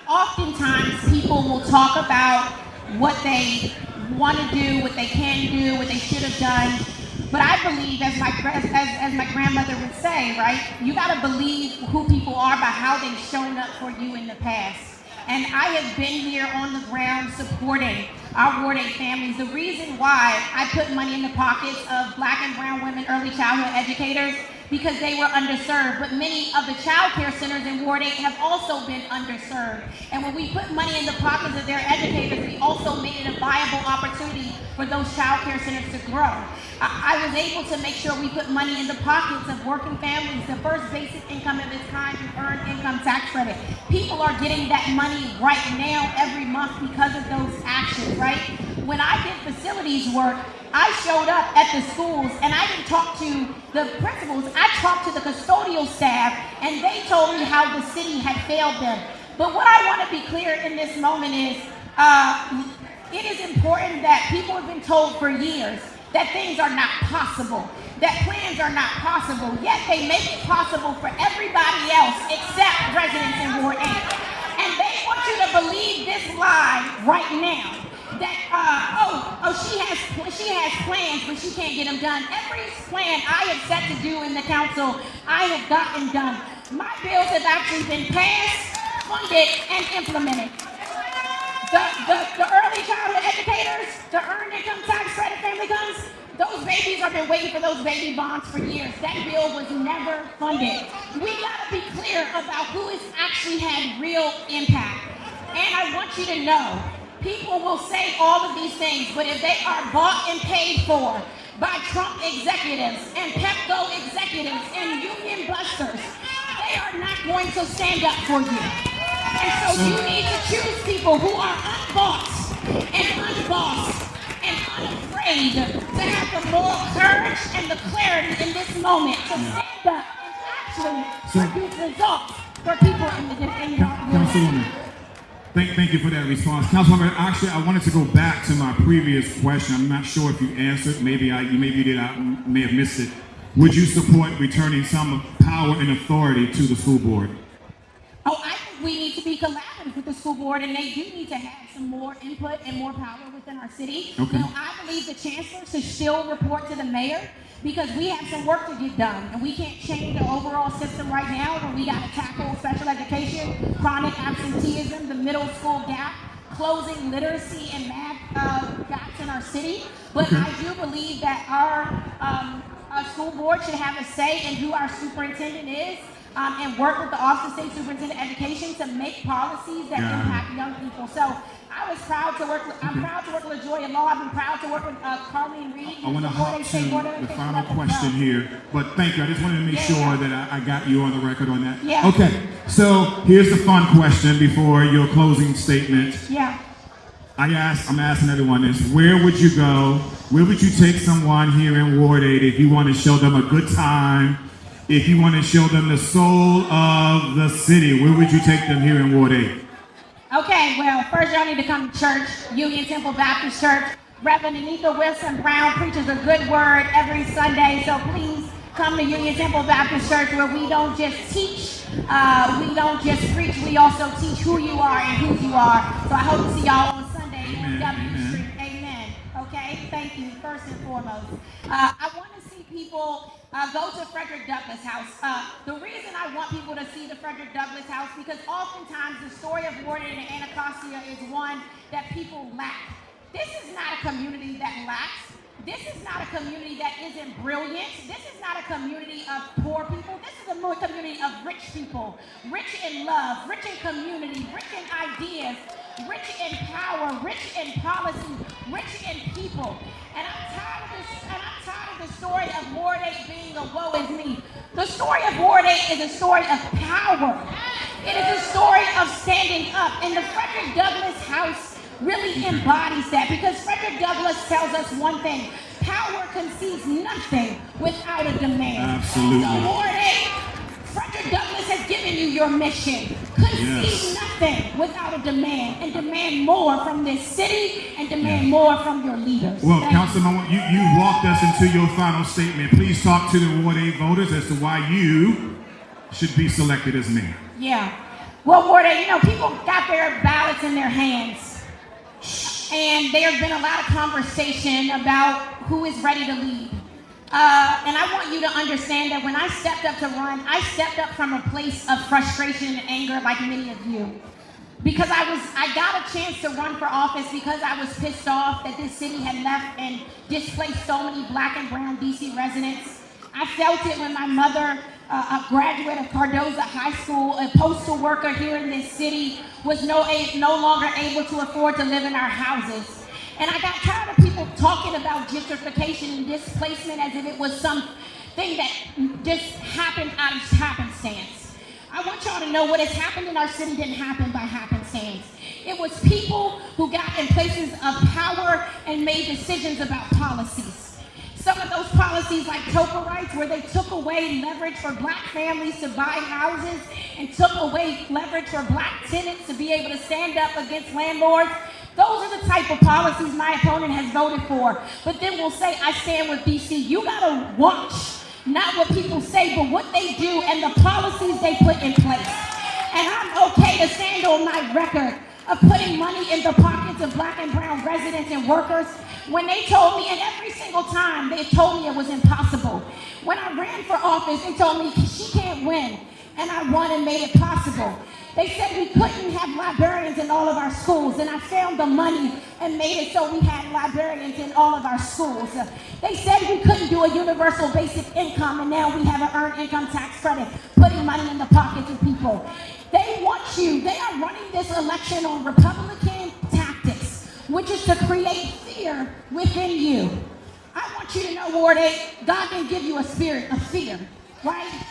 Oftentimes people will talk about what they want to do, what they can do, what they should have done. But I believe, as my grandmother would say, right, you got to believe who people are by how they've shown up for you in the past. And I have been here on the ground supporting our Ward 8 families. The reason why I put money in the pockets of Black and brown women early childhood educators, because they were underserved. But many of the child care centers in Ward 8 have also been underserved. And when we put money in the pockets of their educators, we also made it a viable opportunity for those child care centers to grow. I was able to make sure we put money in the pockets of working families, the first basic income of its kind through earned income tax credit. People are getting that money right now every month because of those actions, right? When I did facilities work, I showed up at the schools and I didn't talk to the principals, I talked to the custodial staff, and they told me how the city had failed them. But what I want to be clear in this moment is, it is important that people have been told for years that things are not possible, that plans are not possible, yet they make it possible for everybody else except residents in Ward 8. And they want you to believe this lie right now. That she has plans, but she can't get them done. Every plan I have set to do in the council, I have gotten done. My bills have actually been passed, funded, and implemented. The early childhood educators, the earned income tax credit family guns, those babies have been waiting for those baby bonds for years. That bill was never funded. We gotta be clear about who has actually had real impact. And I want you to know, people will say all of these things, but if they are bought and paid for by Trump executives and Pepco executives and union busters, they are not going to stand up for you. And so you need to choose people who are unbossed and unbossed and unafraid to have the moral courage and the clarity in this moment to stand up and actually produce results for people in the Councilwoman, thank you for that response. Councilwoman, actually, I wanted to go back to my previous question. I'm not sure if you answered. Maybe you did. I may have missed it. Would you support returning some power and authority to the school board? Oh, I think we need to be collaborative with the school board, and they do need to have some more input and more power within our city. Okay. Now, I believe the chancellor should still report to the mayor because we have some work to get done, and we can't change the overall system right now, but we got to tackle special education, chronic absenteeism, the middle school gap, closing literacy and math gaps in our city. But I do believe that our school board should have a say in who our superintendent is. And work with the Office of State Superintendent of Education to make policies that impact young people. So I was proud to work. I'm proud to work with LaJoya Law. I've been proud to work with Carlene Reed. I want to hop to the final question here, but thank you. I just wanted to make sure that I got you on the record on that. Yeah. Okay, so here's the fun question before your closing statement. Yeah. I'm asking everyone this: where would you go? Where would you take someone here in Ward 8 if you want to show them a good time? If you want to show them the soul of the city, where would you take them here in Ward 8? Okay, well, first y'all need to come to church, Union Temple Baptist Church. Reverend Anika Wilson Brown preaches a good word every Sunday, so please come to Union Temple Baptist Church where we don't just teach, we don't just preach, we also teach who you are and whose you are. So I hope to see y'all on Sunday in W Street. Amen. Okay, thank you, first and foremost. I want to see people go to Frederick Douglass House. The reason I want people to see the Frederick Douglass House because oftentimes the story of Ward 8 and Anacostia is one that people lack. This is not a community that lacks. This is not a community that isn't brilliant. This is not a community of poor people. This is a community of rich people, rich in love, rich in community, rich in ideas, rich in power, rich in policy, rich in people. And I'm tired of this. And I'm tired of the story of Ward 8 being a woe is me. The story of Ward 8 is a story of power. It is a story of standing up. And the Frederick Douglass House really embodies that because Frederick Douglass tells us one thing: power concedes nothing without a demand. Absolutely. So Ward 8, Frederick Douglass has given you your mission. Concede nothing without a demand, and demand more from this city, and demand more from your leaders. Well, Councilman, you walked us into your final statement. Please talk to the Ward 8 voters as to why you should be selected as mayor. Yeah. Well, Ward 8, people got their ballots in their hands. And there has been a lot of conversation about who is ready to lead. And I want you to understand that when I stepped up to run, I stepped up from a place of frustration and anger like many of you. Because I got a chance to run for office because I was pissed off that this city had left and displaced so many Black and brown DC residents. I felt it when my mother, a graduate of Cardozo High School, a postal worker here in this city, was no longer able to afford to live in our houses. And I got tired of people talking about gentrification and displacement as if it was something that just happened out of happenstance. I want y'all to know what has happened in our city didn't happen by happenstance. It was people who got in places of power and made decisions about policies. Some of those policies like TOPA rights, where they took away leverage for Black families to buy houses and took away leverage for Black tenants to be able to stand up against landlords. Those are the type of policies my opponent has voted for. But then we'll say, I stand with DC. You gotta watch, not what people say, but what they do and the policies they put in place. And I'm okay to stand on my record of putting money in the pockets of black and brown residents and workers when they told me, and every single time they told me it was impossible. When I ran for office, they told me she can't win, and I won and made it possible. They said we couldn't have librarians in all of our schools, and I found the money and made it so we had librarians in all of our schools. They said we couldn't do a universal basic income, and now we have an earned income tax credit, putting money in the pockets of people. They want you, they are running this election on Republican tactics, which is to create fear within you. I want you to know, Ward 8, God didn't give you a spirit of fear, right?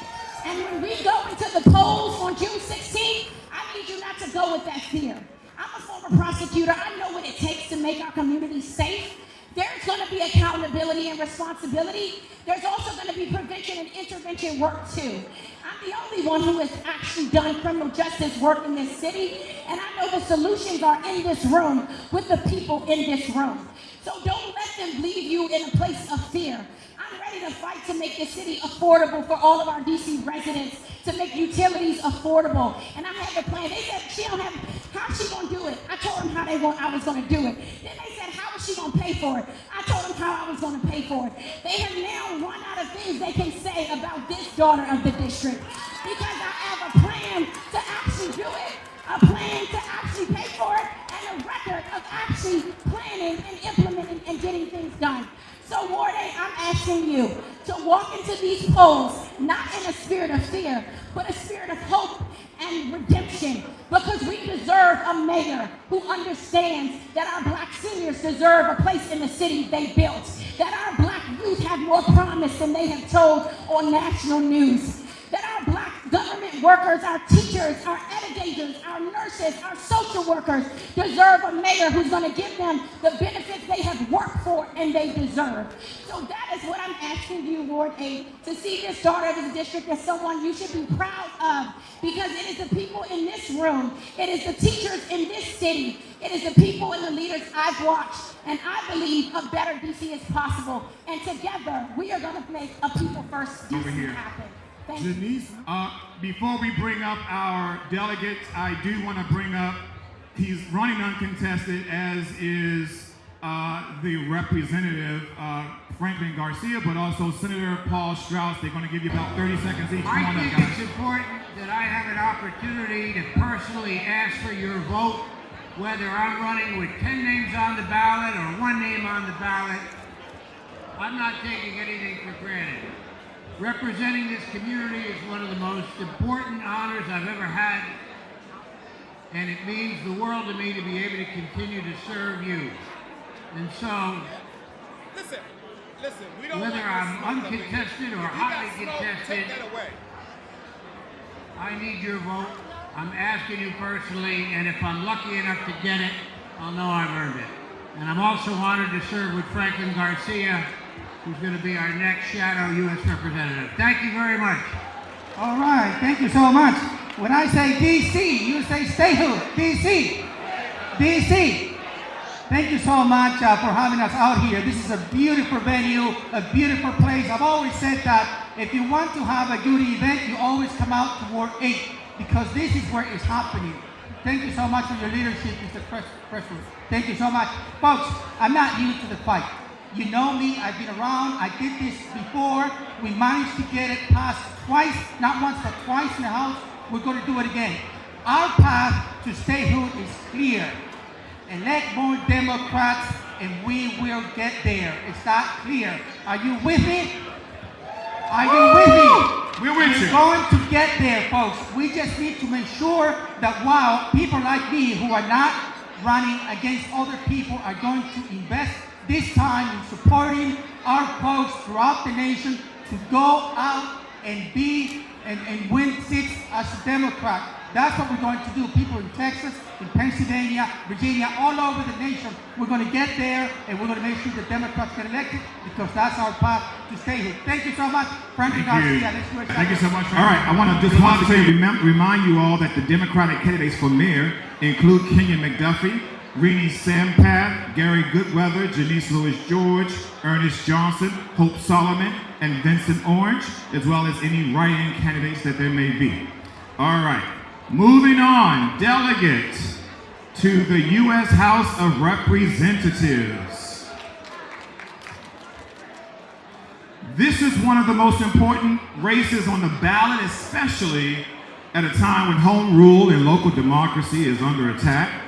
And when we go into the polls on June 16th, I need you not to go with that fear. I'm a former prosecutor. I know what it takes to make our community safe. There's going to be accountability and responsibility. There's also going to be prevention and intervention work too. I'm the only one who has actually done criminal justice work in this city, and I know the solutions are in this room with the people in this room. So don't let them leave you in a place of fear. I'm ready to fight to make the city affordable for all of our DC residents, to make utilities affordable. And I have a plan. They said she don't have, how's she gonna do it? I told them how I was gonna do it. Then they said, how is she gonna pay for it? I told them how I was gonna pay for it. They have now run out of things they can say about this daughter of the district, because I have a plan to actually do it, a plan to actually pay for it, and a record of actually planning and implementing and getting things done. So Ward 8, I'm asking you to walk into these polls not in a spirit of fear, but a spirit of hope and redemption, because we deserve a mayor who understands that our black seniors deserve a place in the city they built, that our black youth have more promise than they have told on national news, that our black government workers, our teachers, our educators, our nurses, our social workers deserve a mayor who's going to give them the benefits they have worked for and they deserve. So that is what I'm asking you, Ward 8, to see this daughter of the district as someone you should be proud of, because it is the people in this room, it is the teachers in this city, it is the people and the leaders I've watched, and I believe a better DC is possible. And together, we are going to make a people-first DC happen. Janice, before we bring up our delegates, I do want to bring up, he's running uncontested, as is the representative, Franklin Garcia, but also Senator Paul Strauss. They're going to give you about 30 seconds each. I think it's important that I have an opportunity to personally ask for your vote, whether I'm running with 10 names on the ballot or 1 name on the ballot. I'm not taking anything for granted. Representing this community is one of the most important honors I've ever had, and it means the world to me to be able to continue to serve you. And so, listen, we don't whether I'm uncontested or hotly contested, I need your vote. I'm asking you personally, and if I'm lucky enough to get it, I'll know I've earned it. And I'm also honored to serve with Franklin Garcia, who's going to be our next shadow U.S. representative. Thank you very much. All right, thank you so much. When I say D.C., you say statehood. D.C. D.C. Thank you so much for having us out here. This is a beautiful venue, a beautiful place. I've always said that if you want to have a good event, you always come out to Ward 8, because this is where it's happening. Thank you so much for your leadership, Mr. Presswood. Thank you so much. Folks, I'm not new to the fight. You know me, I've been around, I did this before. We managed to get it passed twice, not once, but twice in the House. We're going to do it again. Our path to statehood is clear. Elect more Democrats and we will get there. Is that clear? Are you with me? Are you with me? We're with you. We're going to get there, folks. We just need to make sure that while people like me who are not running against other people are going to invest this time in supporting our folks throughout the nation to go out and be and win seats as a Democrat. That's what we're going to do. People in Texas, in Pennsylvania, Virginia, all over the nation, we're going to get there, and we're going to make sure the Democrats get elected, because that's our path to statehood. Thank you so much. Franklin Garcia, let's do it. Thank you so much. All right, I want to just remind you all that the Democratic candidates for mayor include Kenyon McDuffie, Renee Sampath, Gary Goodweather, Janice Lewis George, Ernest Johnson, Hope Solomon, and Vincent Orange, as well as any write-in candidates that there may be. All right. Moving on, delegate to the U.S. House of Representatives. This is one of the most important races on the ballot, especially at a time when home rule and local democracy is under attack.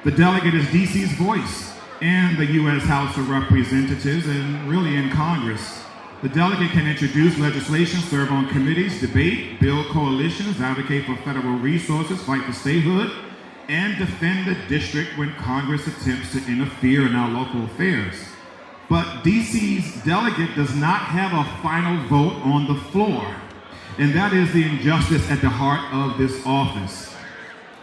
The delegate is D.C.'s voice in the U.S. House of Representatives and really in Congress. The delegate can introduce legislation, serve on committees, debate, build coalitions, advocate for federal resources, fight for statehood, and defend the district when Congress attempts to interfere in our local affairs. But D.C.'s delegate does not have a final vote on the floor, and that is the injustice at the heart of this office.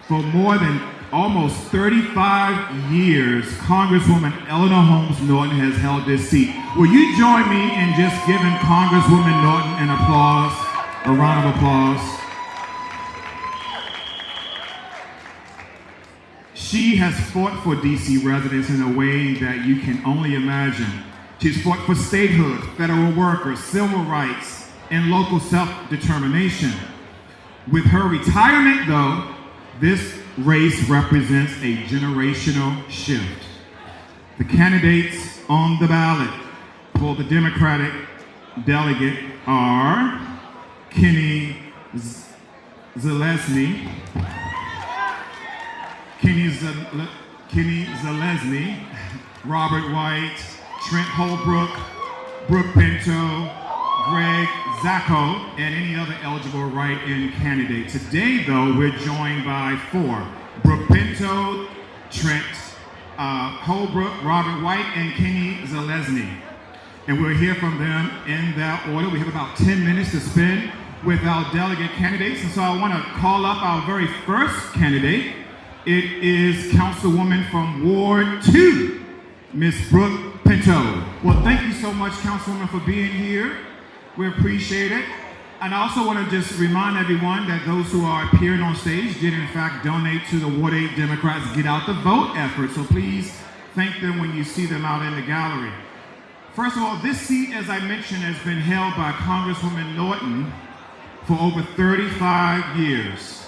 For more than almost 35 years, Congresswoman Eleanor Holmes Norton has held this seat. Will you join me in just giving Congresswoman Norton an applause, a round of applause? She has fought for DC residents in a way that you can only imagine. She's fought for statehood, federal workers, civil rights, and local self-determination. With her retirement, though, this race represents a generational shift. The candidates on the ballot for the Democratic delegate are Kenny Zelezny, Robert White, Trent Holbrook, Brooke Pinto, Greg Zacco, and any other eligible write-in candidate. Today, though, we're joined by four: Brooke Pinto, Trent Holbrook, Robert White, and Kenny Zelezny. And we'll hear from them in that order. We have about 10 minutes to spend with our delegate candidates, and so I want to call up our very first candidate. It is Councilwoman from Ward 2, Ms. Brooke Pinto. Well, thank you so much, Councilwoman, for being here. We appreciate it. And I also want to just remind everyone that those who are appearing on stage did in fact donate to the Ward 8 Democrats Get Out the Vote effort. So please thank them when you see them out in the gallery. First of all, this seat, as I mentioned, has been held by Congresswoman Norton for over 35 years.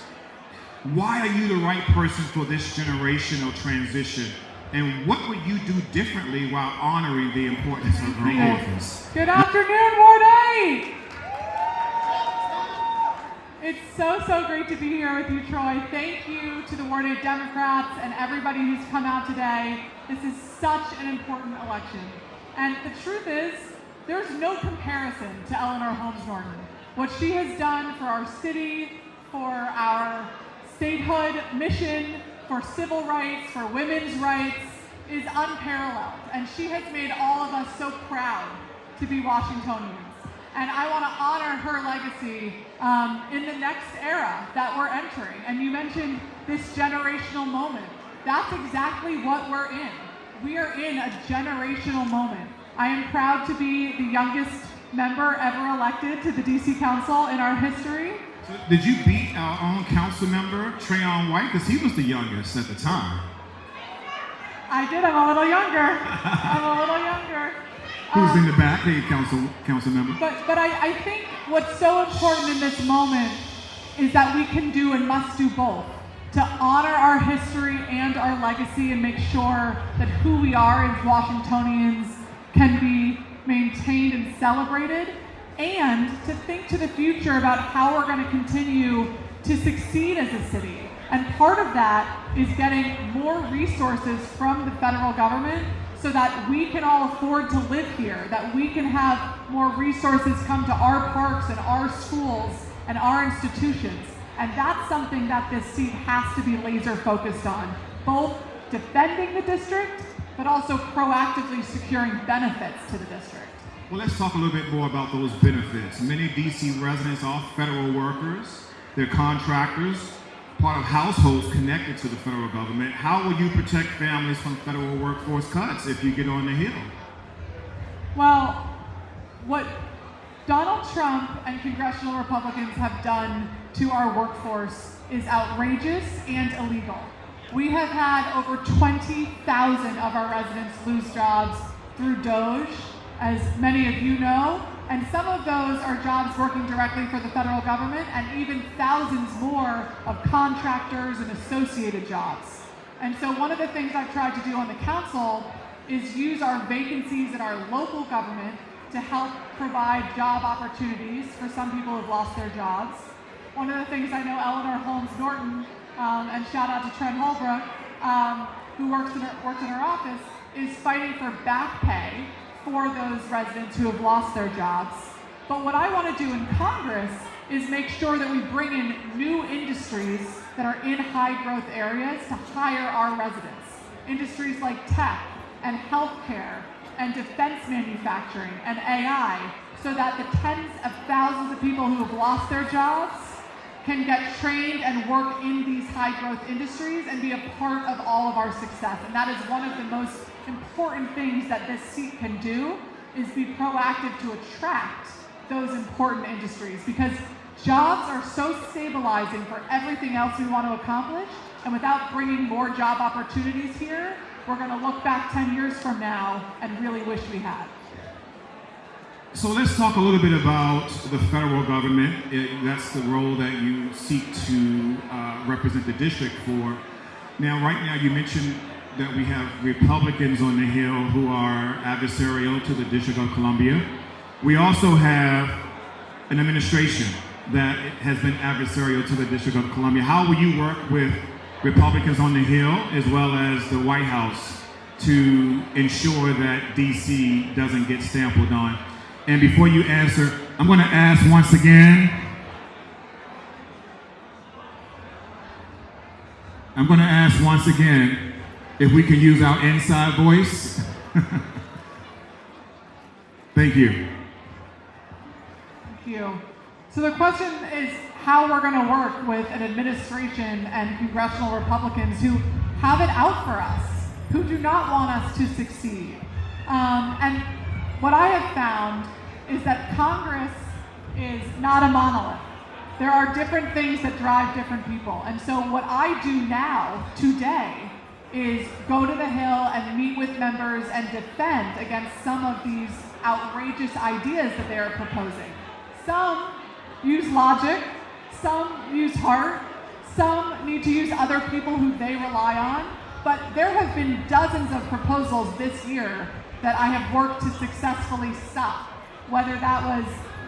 Why are you the right person for this generational transition? And what would you do differently while honoring the importance of her office? Good afternoon, Ward 8! It's so great to be here with you, Troy. Thank you to the Ward 8 Democrats and everybody who's come out today. This is such an important election. And the truth is, there's no comparison to Eleanor Holmes Norton. What she has done for our city, for our statehood mission, for civil rights, for women's rights, is unparalleled. And she has made all of us so proud to be Washingtonians. And I want to honor her legacy in the next era that we're entering. And you mentioned this generational moment. That's exactly what we're in. We are in a generational moment. I am proud to be the youngest member ever elected to the DC Council in our history. So did you beat our own council member, Trayon White? Because he was the youngest at the time. I did. I'm a little younger. Who's in the back? Hey, council member. But I think what's so important in this moment is that we can do and must do both. To honor our history and our legacy and make sure that who we are as Washingtonians can be maintained and celebrated, and to think to the future about how we're going to continue to succeed as a city. And part of that is getting more resources from the federal government so that we can all afford to live here, that we can have more resources come to our parks and our schools and our institutions. And that's something that this seat has to be laser focused on, both defending the district, but also proactively securing benefits to the district. Well, let's talk a little bit more about those benefits. Many DC residents are federal workers, they're contractors, part of households connected to the federal government. How will you protect families from federal workforce cuts if you get on the Hill? Well, what Donald Trump and congressional Republicans have done to our workforce is outrageous and illegal. We have had over 20,000 of our residents lose jobs through DOGE. As many of you know, And some of those are jobs working directly for the federal government, and even thousands more of contractors and associated jobs. And so one of the things I've tried to do on the council is use our vacancies in our local government to help provide job opportunities for some people who've lost their jobs. One of the things I know Eleanor Holmes Norton, and shout out to Trent Holbrook, who works in our office, is fighting for back pay for those residents who have lost their jobs. But what I want to do in Congress is make sure that we bring in new industries that are in high growth areas to hire our residents. Industries like tech and healthcare and defense manufacturing and AI, so that the tens of thousands of people who have lost their jobs can get trained and work in these high growth industries and be a part of all of our success. And that is one of the most important things that this seat can do, is be proactive to attract those important industries, because jobs are so stabilizing for everything else we want to accomplish, and without bringing more job opportunities here, we're going to look back 10 years from now and really wish we had. So let's talk a little bit about the federal government. That's the role that you seek to represent the district for. Now, right now, you mentioned that we have Republicans on the Hill who are adversarial to the District of Columbia. We also have an administration that has been adversarial to the District of Columbia. How will you work with Republicans on the Hill as well as the White House to ensure that DC doesn't get stampled on? And before you answer, I'm going to ask once again. If we can use our inside voice. Thank you. Thank you. So the question is how we're going to work with an administration and congressional Republicans who have it out for us, who do not want us to succeed. And what I have found is that Congress is not a monolith. There are different things that drive different people. And so what I do now, today, is go to the Hill and meet with members and defend against some of these outrageous ideas that they are proposing. Some use logic, some use heart, some need to use other people who they rely on, but there have been dozens of proposals this year that I have worked to successfully stop. Whether that was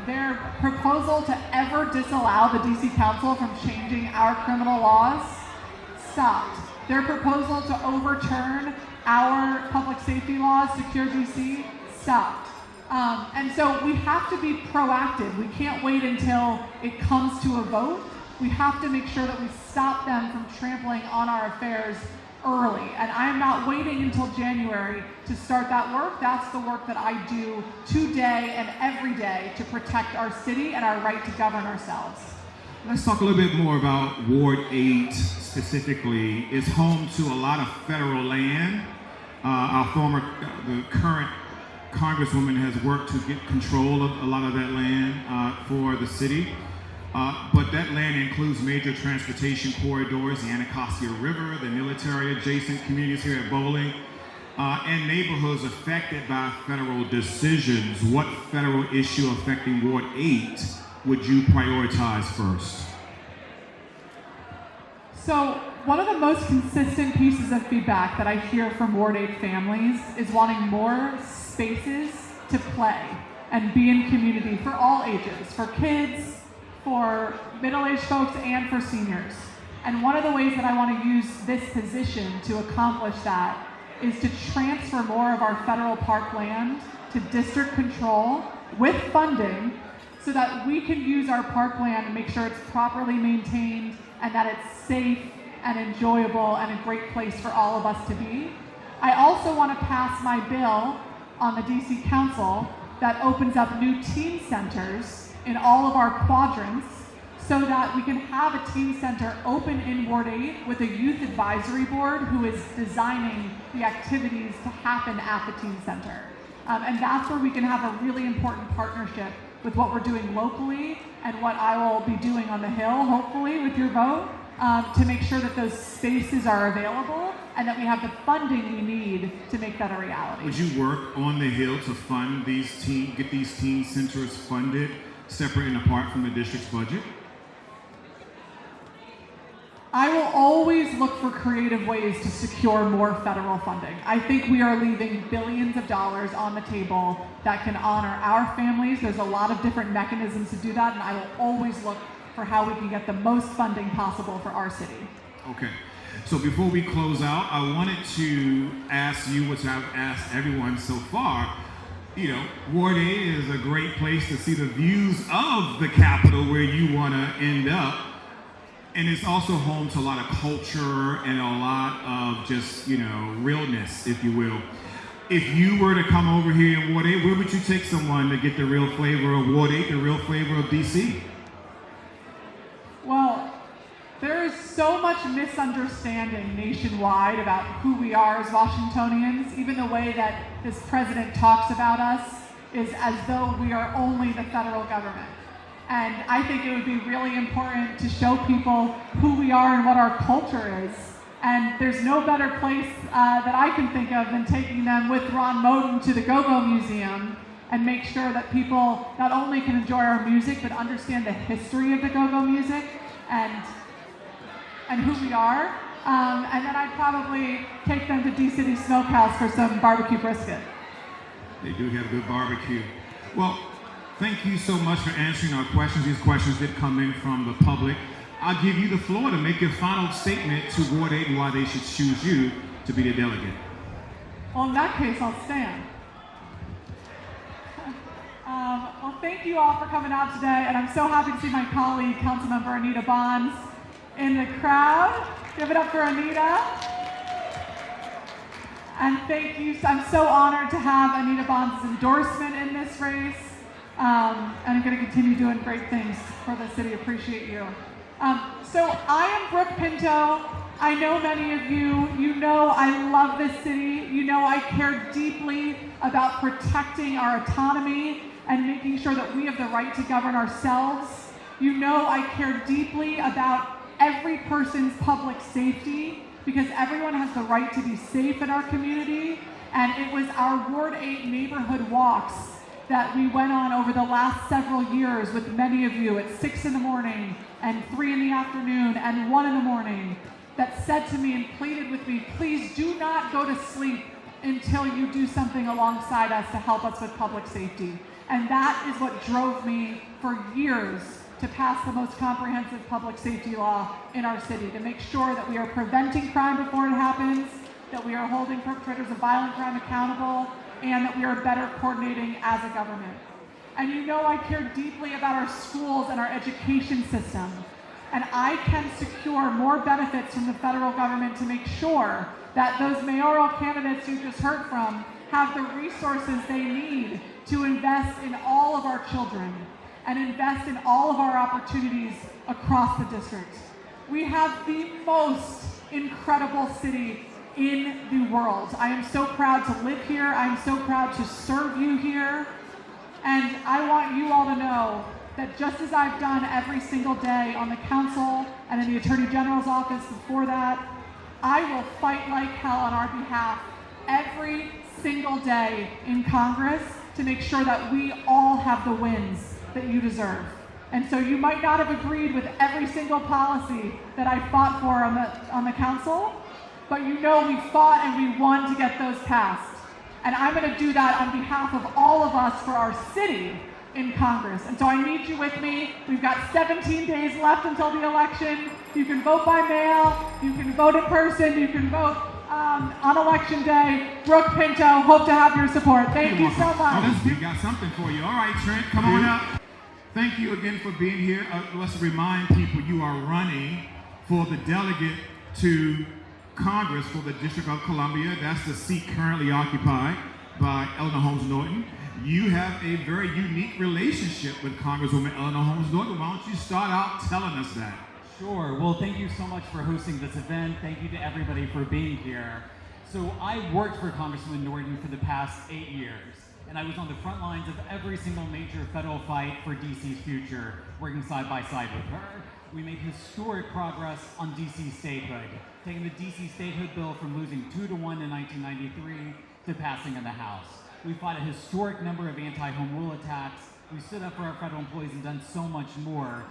their proposal to ever disallow the DC Council from changing our criminal laws, stopped. Their proposal to overturn our public safety laws, Secure DC, stopped. And so we have to be proactive. We can't wait until it comes to a vote. We have to make sure that we stop them from trampling on our affairs early. And I'm not waiting until January to start that work. That's the work that I do today and every day to protect our city and our right to govern ourselves. Let's talk a little bit more about Ward 8 specifically. It's home to a lot of federal land. The current Congresswoman has worked to get control of a lot of that land for the city. But that land includes major transportation corridors, the Anacostia River, the military adjacent communities here at Bowling, and neighborhoods affected by federal decisions. What federal issue affecting Ward 8 would you prioritize first? So one of the most consistent pieces of feedback that I hear from Ward 8 families is wanting more spaces to play and be in community for all ages, for kids, for middle-aged folks, and for seniors. And one of the ways that I want to use this position to accomplish that is to transfer more of our federal park land to district control with funding so that we can use our park land and make sure it's properly maintained and that it's safe and enjoyable and a great place for all of us to be. I also want to pass my bill on the DC Council that opens up new teen centers in all of our quadrants so that we can have a teen center open in Ward 8 with a youth advisory board who is designing the activities to happen at the teen center. And that's where we can have a really important partnership with what we're doing locally and what I will be doing on the Hill, hopefully, with your vote, to make sure that those spaces are available and that we have the funding we need to make that a reality. Would you work on the Hill to fund these get these teen centers funded separate and apart from the district's budget? I will always look for creative ways to secure more federal funding. I think we are leaving billions of dollars on the table that can honor our families. There's a lot of different mechanisms to do that, and I will always look for how we can get the most funding possible for our city. Okay. So before we close out, I wanted to ask you, which I've asked everyone so far, you know, Ward 8 is a great place to see the views of the Capitol where you want to end up. And it's also home to a lot of culture and a lot of just, you know, realness, if you will. If you were to come over here in Ward 8, where would you take someone to get the real flavor of Ward 8, the real flavor of DC? Well, there is so much misunderstanding nationwide about who we are as Washingtonians. Even the way that this president talks about us is as though we are only the federal government. And I think it would be really important to show people who we are and what our culture is. And there's no better place that I can think of than taking them with Ron Moten to the Go-Go Museum and make sure that people not only can enjoy our music, but understand the history of the go-go music and who we are. And then I'd probably take them to D-City Smokehouse for some barbecue brisket. They do have good barbecue. Well, thank you so much for answering our questions. These questions did come in from the public. I'll give you the floor to make your final statement to Ward 8 and why they should choose you to be the delegate. Well, in that case, I'll stand. Well, thank you all for coming out today, and I'm so happy to see my colleague, Councilmember Anita Bonds, in the crowd. Give it up for Anita. And thank you. I'm so honored to have Anita Bonds' endorsement in this race. And I'm going to continue doing great things for the city. Appreciate you. So I am Brooke Pinto. I know many of you. You know I love this city. You know I care deeply about protecting our autonomy and making sure that we have the right to govern ourselves. You know I care deeply about every person's public safety because everyone has the right to be safe in our community. And it was our Ward 8 neighborhood walks that we went on over the last several years with many of you at 6 in the morning and 3 in the afternoon and 1 in the morning that said to me and pleaded with me, please do not go to sleep until you do something alongside us to help us with public safety. And that is what drove me for years to pass the most comprehensive public safety law in our city, to make sure that we are preventing crime before it happens, that we are holding perpetrators of violent crime accountable, and that we are better coordinating as a government. And you know I care deeply about our schools and our education system. And I can secure more benefits from the federal government to make sure that those mayoral candidates you just heard from have the resources they need to invest in all of our children and invest in all of our opportunities across the district. We have the most incredible city in the world. I am so proud to live here. I am so proud to serve you here. And I want you all to know that just as I've done every single day on the council and in the Attorney General's office before that, I will fight like hell on our behalf every single day in Congress to make sure that we all have the wins that you deserve. And so you might not have agreed with every single policy that I fought for on the council, but you know we fought and we won to get those passed. And I'm going to do that on behalf of all of us for our city in Congress. And so I need you with me. We've got 17 days left until the election. You can vote by mail, you can vote in person, you can vote on election day. Brooke Pinto, hope to have your support. Thank you so much. Oh, we got something for you. All right, Trent, come on up. Thank you again for being here. Let's remind people you are running for the delegate to Congress for the District of Columbia. That's the seat currently occupied by Eleanor Holmes Norton. You have a very unique relationship with Congresswoman Eleanor Holmes Norton. Why don't you start out telling us that? Sure. Well, thank you so much for hosting this event. Thank you to everybody for being here. So I worked for Congresswoman Norton for the past 8 years. And I was on the front lines of every single major federal fight for DC's future, working side by side with her. We made historic progress on DC statehood, taking the DC statehood bill from losing 2-1 in 1993 to passing in the House. We fought a historic number of anti-home rule attacks. We stood up for our federal employees and done so much more,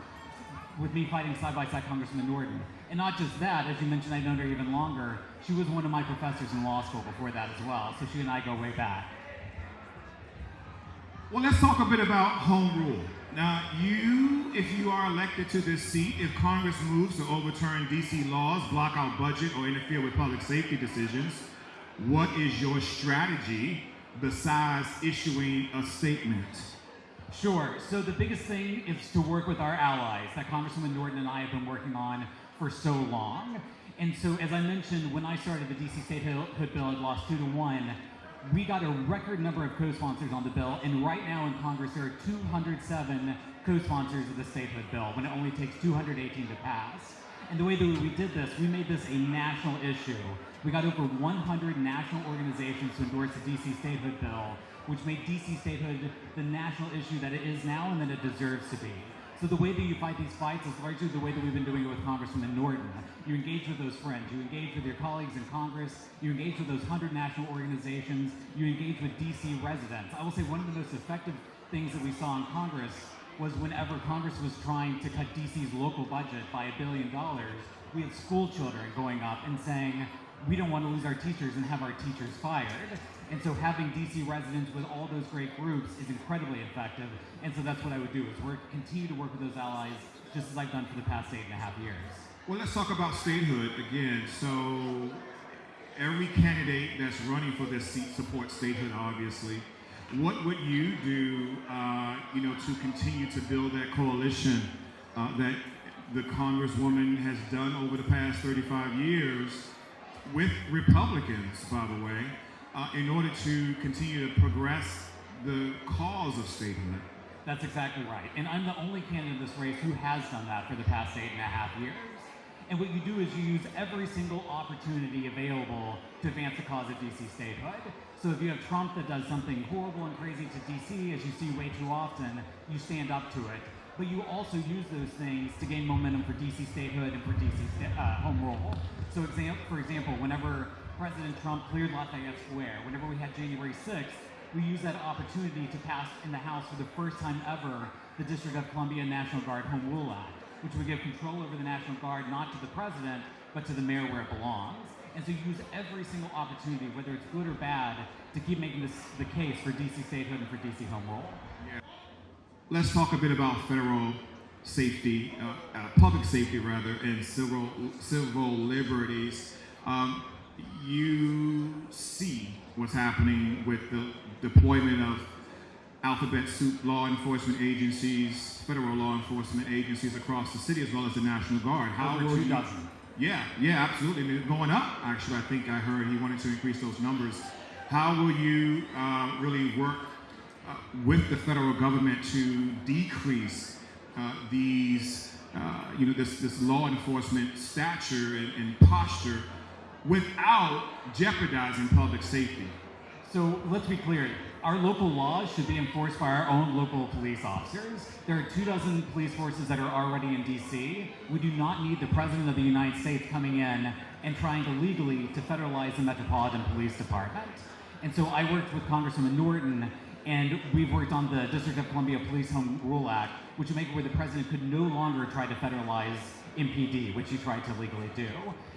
with me fighting side by side Congressman Norton. And not just that, as you mentioned, I've known her even longer. She was one of my professors in law school before that as well, so she and I go way back. Well, let's talk a bit about home rule. Now, if you are elected to this seat, if Congress moves to overturn DC laws, block out budget, or interfere with public safety decisions, what is your strategy besides issuing a statement? Sure. So the biggest thing is to work with our allies that Congresswoman Norton and I have been working on for so long. And so, as I mentioned, when I started the DC statehood bill, it lost 2-1. We got a record number of co-sponsors on the bill, and right now in Congress there are 207 co-sponsors of the statehood bill, when it only takes 218 to pass. And the way that we did this, we made this a national issue. We got over 100 national organizations to endorse the DC statehood bill, which made DC statehood the national issue that it is now and that it deserves to be. So the way that you fight these fights is largely the way that we've been doing it with Congresswoman Norton. You engage with those friends, you engage with your colleagues in Congress, you engage with those 100 national organizations, you engage with DC residents. I will say one of the most effective things that we saw in Congress was whenever Congress was trying to cut DC's local budget by $1 billion, we had school children going up and saying, we don't want to lose our teachers and have our teachers fired. And so having DC residents with all those great groups is incredibly effective. And so that's what I would do, is continue to work with those allies, just as I've done for the past 8.5 years. Well, let's talk about statehood again. So every candidate that's running for this seat supports statehood, obviously. What would you do, to continue to build that coalition that the Congresswoman has done over the past 35 years with Republicans, by the way, in order to continue to progress the cause of statehood? That's exactly right. And I'm the only candidate in this race who has done that for the past 8.5 years. And what you do is you use every single opportunity available to advance the cause of DC statehood. So if you have Trump that does something horrible and crazy to DC, as you see way too often, you stand up to it. But you also use those things to gain momentum for DC statehood and for DC home rule. So for example, whenever President Trump cleared Lafayette Square, whenever we had January 6th, we used that opportunity to pass in the House for the first time ever the District of Columbia National Guard Home Rule Act, which would give control over the National Guard not to the president, but to the mayor where it belongs. And so you use every single opportunity, whether it's good or bad, to keep making this the case for DC statehood and for DC home rule. Yeah. Let's talk a bit about federal safety, public safety rather, and civil liberties. You see what's happening with the deployment of alphabet soup law enforcement agencies, federal law enforcement agencies across the city, as well as the National Guard. Over 2 dozen. Yeah, absolutely. And they're going up, actually. I think I heard he wanted to increase those numbers. How will you really work with the federal government to decrease these, this law enforcement stature and posture without jeopardizing public safety? So let's be clear, our local laws should be enforced by our own local police officers. There are 24 police forces that are already in DC. We do not need the President of the United States coming in and trying illegally to federalize the Metropolitan Police Department. And so I worked with Congresswoman Norton, and we've worked on the District of Columbia Police Home Rule Act, which would make it where the President could no longer try to federalize MPD, which he tried to legally do.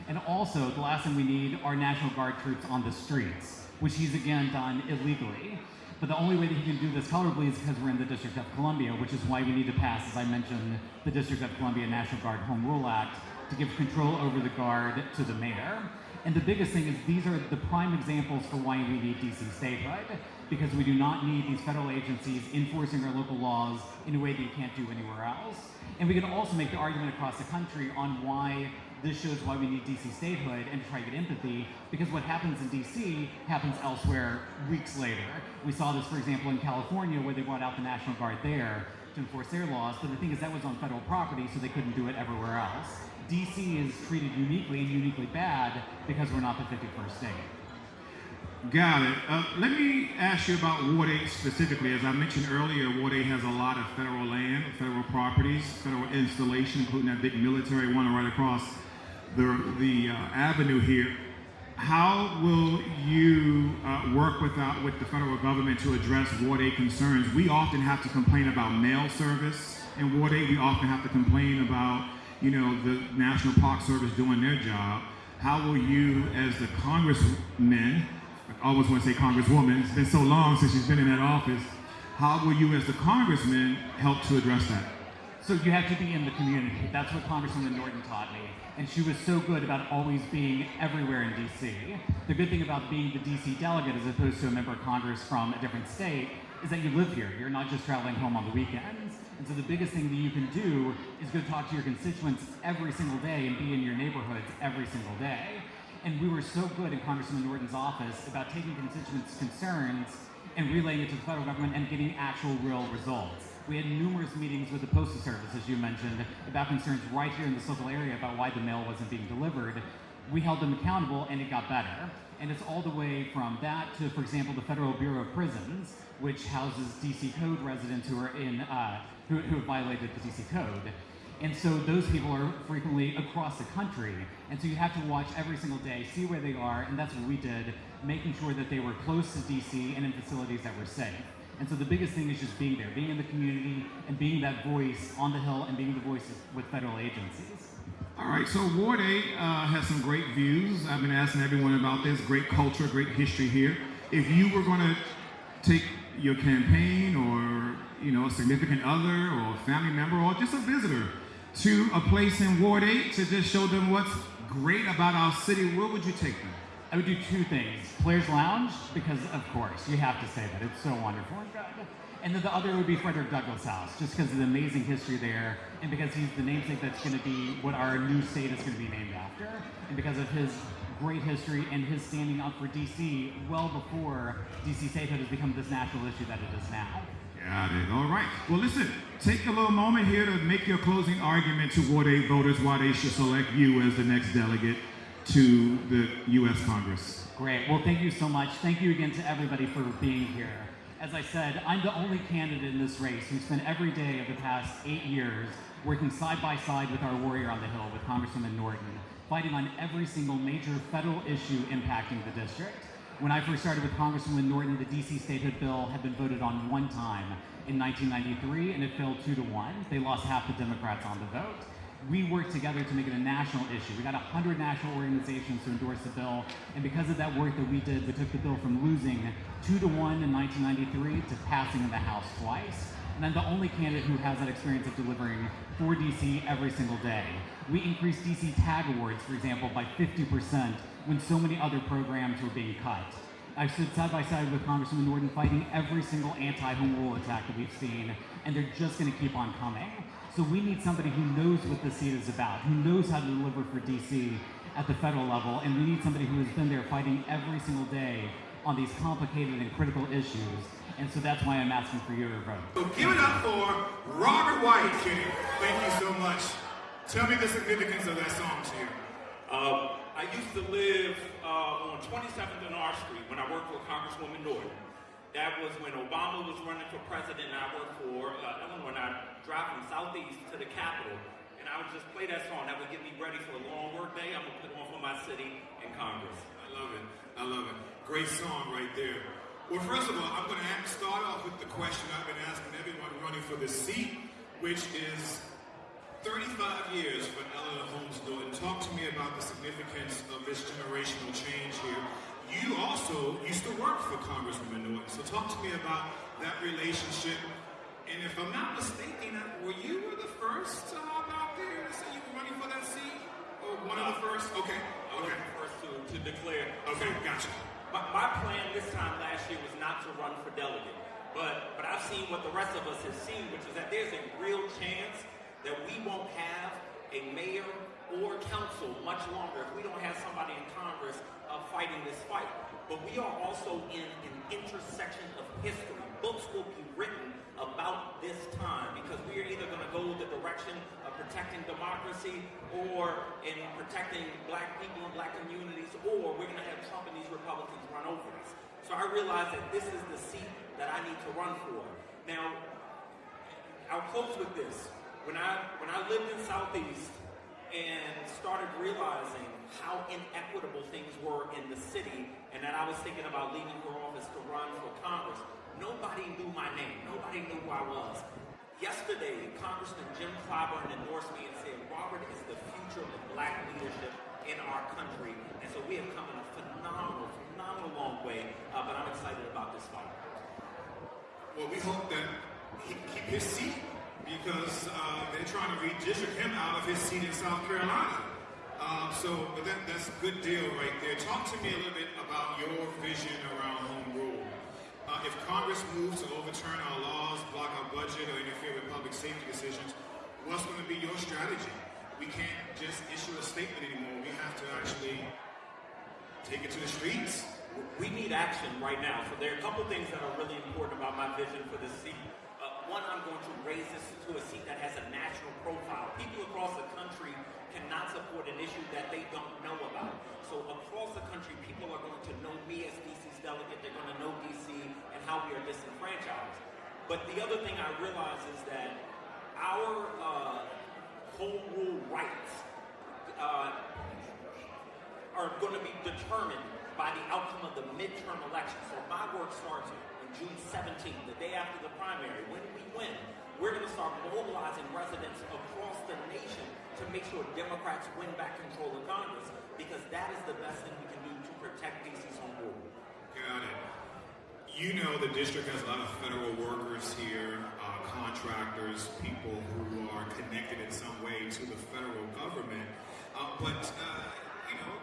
And also, the last thing we need are National Guard troops on the streets, which he's again done illegally. But the only way that he can do this colorably is because we're in the District of Columbia, which is why we need to pass, as I mentioned, the District of Columbia National Guard Home Rule Act to give control over the Guard to the mayor. And the biggest thing is these are the prime examples for why we need DC statehood, because we do not need these federal agencies enforcing our local laws in a way that you can't do anywhere else. And we can also make the argument across the country on why this shows why we need DC statehood and to try to get empathy, because what happens in DC happens elsewhere weeks later. We saw this, for example, in California, where they brought out the National Guard there to enforce their laws, but the thing is that was on federal property, so they couldn't do it everywhere else. DC is treated uniquely and uniquely bad because we're not the 51st state. Got it. Let me ask you about Ward 8 specifically. As I mentioned earlier, Ward 8 has a lot of federal land, federal properties, federal installation, including that big military one right across the avenue here. How will you work with the federal government to address Ward 8 concerns? We often have to complain about mail service in Ward 8. We often have to complain about, the National Park Service doing their job. How will you, as the congressman, I always want to say congresswoman, it's been so long since she's been in that office, how will you, as the congressman, help to address that? So you have to be in the community. That's what Congresswoman Norton taught me. And she was so good about always being everywhere in DC. The good thing about being the DC delegate as opposed to a member of Congress from a different state is that you live here. You're not just traveling home on the weekends. And so the biggest thing that you can do is go talk to your constituents every single day and be in your neighborhoods every single day. And we were so good in Congresswoman Norton's office about taking constituents' concerns and relaying it to the federal government and getting actual real results. We had numerous meetings with the Postal Service, as you mentioned, about concerns right here in this local area about why the mail wasn't being delivered. We held them accountable and it got better. And it's all the way from that to, for example, the Federal Bureau of Prisons, which houses DC Code residents who are who have violated the DC Code. And so those people are frequently across the country. And so you have to watch every single day, see where they are, and that's what we did, making sure that they were close to DC and in facilities that were safe. And so the biggest thing is just being there, being in the community, and being that voice on the Hill and being the voice with federal agencies. All right, so Ward 8 has some great views. I've been asking everyone about this. Great culture, great history here. If you were going to take your campaign or, a significant other or a family member or just a visitor to a place in Ward 8 to just show them what's great about our city, where would you take them? I would do two things. Players Lounge, because of course, you have to say that. It's so wonderful and good. And then the other would be Frederick Douglass House, just because of the amazing history there, and because he's the namesake that's going to be what our new state is going to be named after, and because of his great history and his standing up for DC well before DC statehood has become this national issue that it is now. Got it. All right. Well, listen, take a little moment here to make your closing argument to Ward 8 voters why they should select you as the next delegate to the U.S. Congress. Great. Well, thank you so much. Thank you again to everybody for being here. As I said, I'm the only candidate in this race who spent every day of the past 8 years working side by side with our warrior on the Hill, with Congresswoman Norton, fighting on every single major federal issue impacting the district. When I first started with Congresswoman Norton, the DC statehood bill had been voted on one time in 1993, and it failed 2-1. They lost half the Democrats on the vote. We worked together to make it a national issue. We got 100 national organizations to endorse the bill, and because of that work that we did, we took the bill from losing 2-1 in 1993 to passing in the House twice. And I'm the only candidate who has that experience of delivering for DC every single day. We increased DC TAG awards, for example, by 50% when so many other programs were being cut. I've stood side by side with Congresswoman Norton fighting every single anti-home rule attack that we've seen, and they're just going to keep on coming. So we need somebody who knows what the seat is about, who knows how to deliver for DC at the federal level, and we need somebody who has been there fighting every single day on these complicated and critical issues. And so that's why I'm asking for your vote. So give it up for Robert White, Kenny. Thank you so much. Tell me the significance of that song to you. I used to live on 27th and R Street when I worked for Congresswoman Norton. That was when Obama was running for president, and I worked for Illinois, and I drive from Southeast to the Capitol, and I would just play that song. That would get me ready for a long work day. I'm going to put on for my city and Congress. I love it. I love it. Great song right there. Well, first of all, I'm going to start off with the question I've been asking everyone running for this seat, which is 35 years for Eleanor Holmes Norton. Talk to me about the significance of this generational change here. You also used to work for Congresswoman Norton, so talk to me about that relationship. And if I'm not mistaken, were you the first out there to say you were running for that seat? Or one of the first? Okay. I was the first to declare. Okay, gotcha. My plan this time last year was not to run for delegate, but I've seen what the rest of us have seen, which is that there's a real chance that we won't have a mayor or council much longer if we don't have somebody in Congress fighting this fight. But we are also in an intersection of history. Books will be written about this time because we are either going to go the direction of protecting democracy or in protecting black people and black communities, or we're going to have Trump and these Republicans run over us. So I realized that this is the seat that I need to run for. Now, I'll close with this. When I lived in Southeast and started realizing how inequitable things were in the city, and that I was thinking about leaving for office to run for Congress, nobody knew my name. Nobody knew who I was. Yesterday, Congressman Jim Clyburn endorsed me and said, Robert is the future of black leadership in our country. And so we have come in a phenomenal long way, but I'm excited about this fight. Well, we hope that he can keep his seat because they're trying to redistrict him out of his seat in South Carolina. But that's a good deal right there. Talk to me a little bit about your vision around home rule. If Congress moves to overturn our laws, block our budget, or interfere with public safety decisions, what's going to be your strategy? We can't just issue a statement anymore. We have to actually take it to the streets. We need action right now. So there are a couple things that are really important about my vision for this seat. One, I'm going to raise this to a seat that has a national profile. People across the country cannot support an issue that they don't know about. So across the country, people are going to know me as DC's delegate. They're going to know DC and how we are disenfranchised. But the other thing I realize is that our home rule rights are going to be determined by the outcome of the midterm election. So my work starts on June 17th, the day after the primary. When we win, we're going to start mobilizing residents across the nation to make sure Democrats win back control of Congress, because that is the best thing we can do to protect DC's home rule. Got it. You know the district has a lot of federal workers here, contractors, people who are connected in some way to the federal government.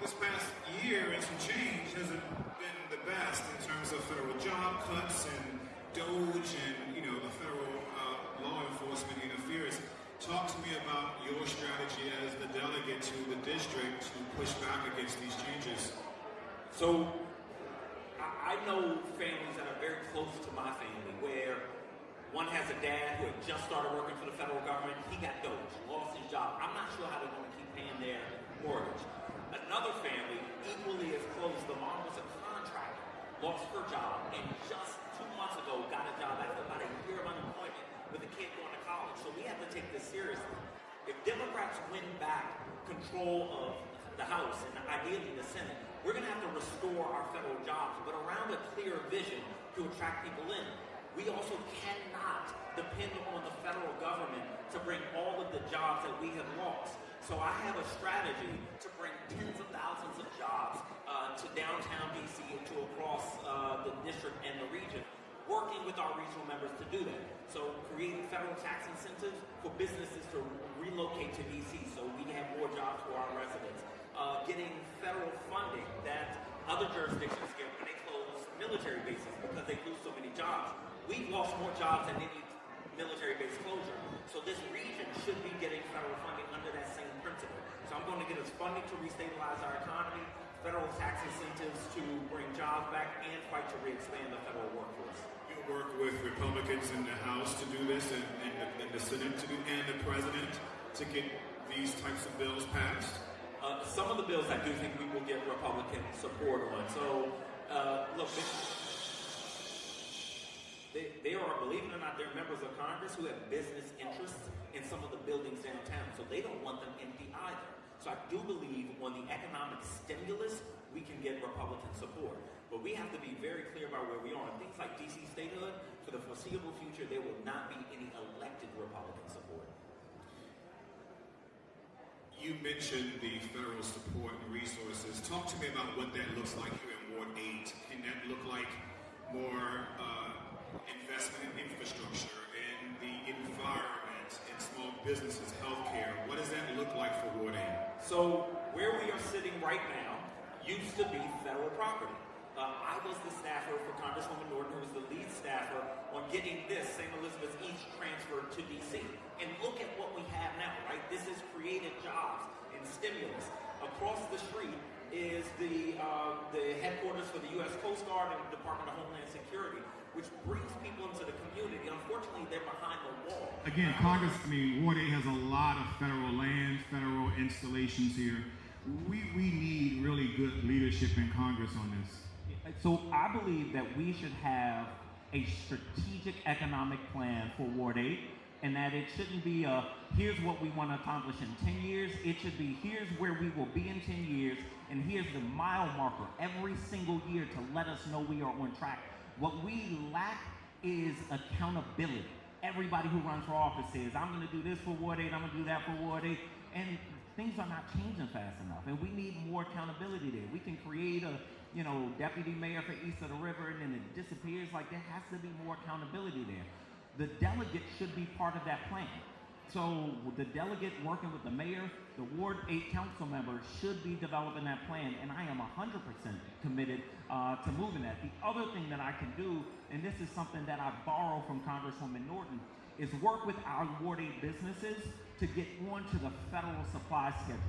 This past year and some change hasn't been the best in terms of federal job cuts and DOGE and, the federal law enforcement interference. Talk to me about your strategy as the delegate to the district to push back against these changes. So I know families that are very close to my family where one has a dad who had just started working for the federal government. He got DOGE, lost his job. I'm not sure how they're going to keep paying their mortgage. Another family, equally as close, the mom was a contractor, lost her job, and just 2 months ago got a job after about a year of unemployment with a kid going to college. So we have to take this seriously. If Democrats win back control of the House and ideally the Senate, we're going to have to restore our federal jobs, but around a clear vision to attract people in. We also cannot depend on the federal government to bring all of the jobs that we have lost. So I have a strategy to bring tens of thousands of jobs to downtown DC and to across the district and the region, working with our regional members to do that. So creating federal tax incentives for businesses to relocate to DC so we can have more jobs for our residents. Getting federal funding that other jurisdictions get when they close military bases because they lose so many jobs. We've lost more jobs than any military base closure. So this region should be getting federal funding under that same principle. So I'm going to get us funding to restabilize our economy, federal tax incentives to bring jobs back, and fight to re-expand the federal workforce. You work with Republicans in the House to do this and the Senate to do, and the President to get these types of bills passed? Some of the bills I do think we will get Republican support on. So, look, they are, believe it or not, they're members of Congress who have business interests in some of the buildings downtown, so they don't want them empty either. So I do believe on the economic stimulus, we can get Republican support. But we have to be very clear about where we are. On things like DC statehood, for the foreseeable future, there will not be any elected Republican support. You mentioned the federal support and resources. Talk to me about what that looks like here in Ward 8. Can that look like more investment in infrastructure, in the environment, in small businesses, healthcare? What does that look like for Ward 8? So where we are sitting right now used to be federal property. I was the staffer for Congresswoman Norton, who was the lead staffer on getting this St. Elizabeth's East transferred to D.C. And look at what we have now, right? This has created jobs and stimulus. Across the street is the headquarters for the U.S. Coast Guard and the Department of Homeland Security, which brings people into the community. Unfortunately, they're behind the wall. Again, Congress, Ward 8 has a lot of federal land, federal installations here. We need really good leadership in Congress on this. So I believe that we should have a strategic economic plan for Ward 8, and that it shouldn't be here's what we want to accomplish in 10 years. It should be here's where we will be in 10 years, and here's the mile marker every single year to let us know we are on track. What we lack is accountability. Everybody who runs for office says, I'm going to do this for Ward 8, I'm going to do that for Ward 8, and things are not changing fast enough, and we need more accountability there. We can create a deputy mayor for east of the river, and then it disappears. Like, there has to be more accountability there. The delegate should be part of that plan. So the delegate working with the mayor, the Ward 8 council members should be developing that plan, and I am 100% committed to moving that. The other thing that I can do, and this is something that I borrow from Congresswoman Norton, is work with our Ward 8 businesses to get onto the federal supply schedule.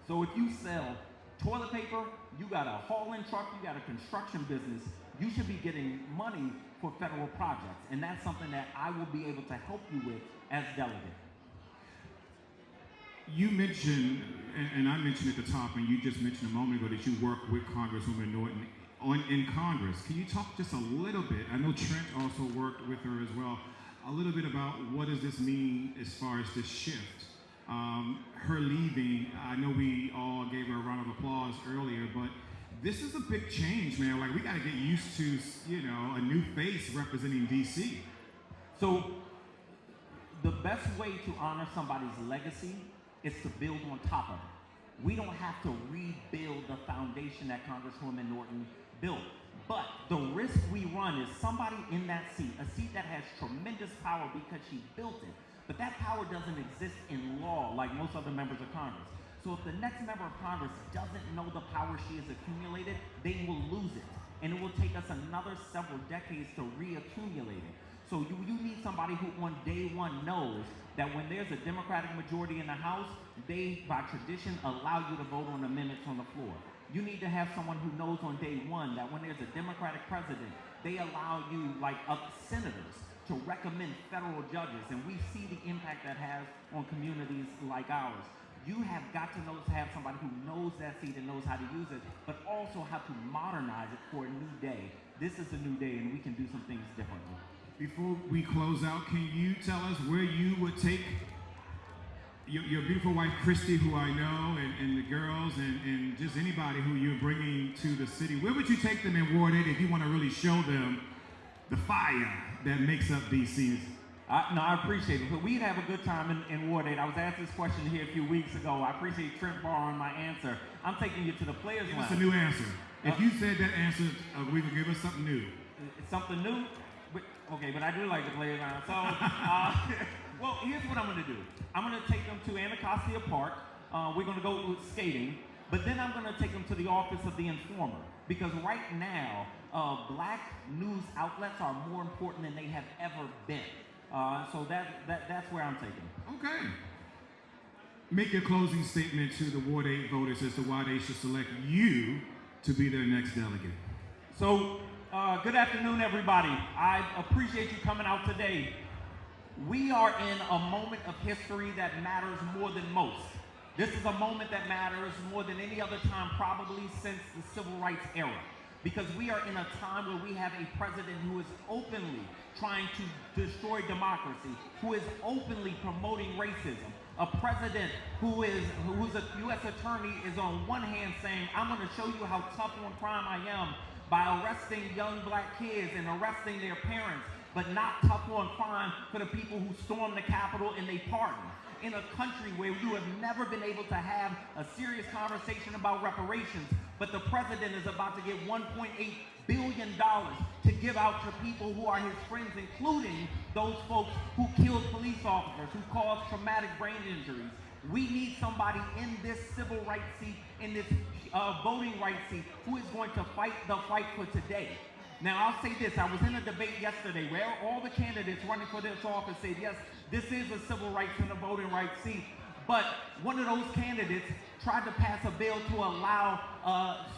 So if you sell toilet paper, you got a hauling truck, you got a construction business, you should be getting money for federal projects. And that's something that I will be able to help you with as delegate. You mentioned, and I mentioned at the top, and you just mentioned a moment ago that you work with Congresswoman Norton in Congress. Can you talk just a little bit? I know Trent also worked with her as well. A little bit about what does this mean as far as this shift? Her leaving, I know we all gave her a round of applause earlier, but this is a big change, man. Like, we got to get used to, a new face representing DC. So the best way to honor somebody's legacy is to build on top of it. We don't have to rebuild the foundation that Congresswoman Norton built. But the risk we run is somebody in that seat, a seat that has tremendous power because she built it, but that power doesn't exist in law like most other members of Congress. So if the next member of Congress doesn't know the power she has accumulated, they will lose it. And it will take us another several decades to reaccumulate it. So you need somebody who on day one knows that when there's a Democratic majority in the House, they, by tradition, allow you to vote on the minutes on the floor. You need to have someone who knows on day one that when there's a Democratic president, they allow you, like senators, to recommend federal judges. And we see the impact that has on communities like ours. You have got to know to have somebody who knows that seat and knows how to use it, but also how to modernize it for a new day. This is a new day, and we can do some things differently. Before we close out, can you tell us where you would take your beautiful wife, Christy, who I know, and the girls, and just anybody who you're bringing to the city? Where would you take them in Ward 8 if you want to really show them the fire that makes up DC? No, I appreciate it. But we'd have a good time in Ward 8. I was asked this question here a few weeks ago. I appreciate Trent borrowing my answer. I'm taking you to the Players Lounge. Give us a new answer. If you said that answer, we could give us something new. Something new? Okay, but I do like the Players Lounge. So, well, here's what I'm going to do. I'm going to take them to Anacostia Park. We're going to go skating. But then I'm going to take them to the office of the Informer. Because right now, black news outlets are more important than they have ever been. So that's where I'm taking them. Okay. Make your closing statement to the Ward 8 voters as to why they should select you to be their next delegate. So, good afternoon, everybody. I appreciate you coming out today. We are in a moment of history that matters more than most. This is a moment that matters more than any other time, probably since the Civil Rights era. Because we are in a time where we have a president who is openly trying to destroy democracy, who is openly promoting racism, a president who's a U.S. attorney is on one hand saying, I'm going to show you how tough on crime I am by arresting young black kids and arresting their parents, but not tough on crime for the people who stormed the Capitol and they pardon. In a country where you have never been able to have a serious conversation about reparations, but the president is about to get $1.8 billion to give out to people who are his friends, including those folks who killed police officers, who caused traumatic brain injuries. We need somebody in this civil rights seat, in this voting rights seat, who is going to fight the fight for today. Now, I'll say this. I was in a debate yesterday where all the candidates running for this office said, yes, this is a civil rights and a voting rights seat. But one of those candidates tried to pass a bill to allow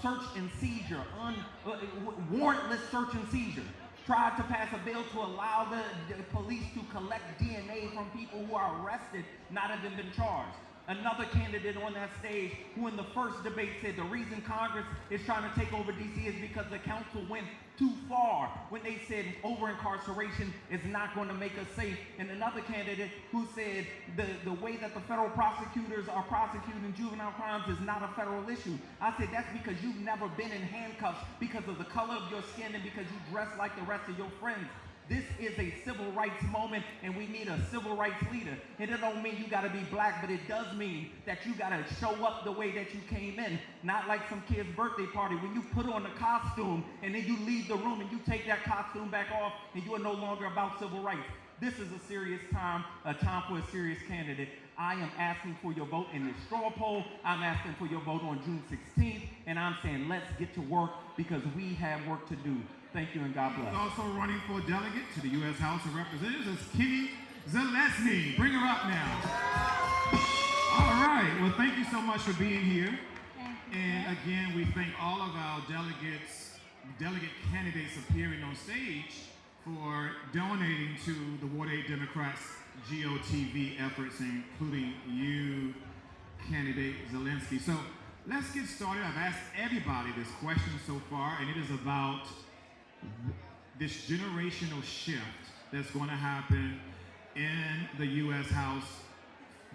search and seizure, warrantless search and seizure. tried to pass a bill to allow the police to collect DNA from people who are arrested, not having been charged. Another candidate on that stage who in the first debate said the reason Congress is trying to take over DC is because the council went too far when they said over-incarceration is not going to make us safe. And another candidate who said the way that the federal prosecutors are prosecuting juvenile crimes is not a federal issue. I said that's because you've never been in handcuffs because of the color of your skin and because you dress like the rest of your friends. This is a civil rights moment, and we need a civil rights leader. And it don't mean you gotta be black, but it does mean that you gotta show up the way that you came in. Not like some kid's birthday party when you put on a costume and then you leave the room and you take that costume back off and you are no longer about civil rights. This is a serious time, a time for a serious candidate. I am asking for your vote in this straw poll. I'm asking for your vote on June 16th, and I'm saying let's get to work because we have work to do. Thank you and God bless. Also running for delegate to the U.S. House of Representatives is Kenny Zalesny. Bring her up now. All right. Well, thank you so much for being here. And again, we thank all of our delegate candidates appearing on stage for donating to the Ward 8 Democrats GOTV efforts, including you, candidate Zelensky. So let's get started. I've asked everybody this question so far, and it is about this generational shift that's going to happen in the U.S. House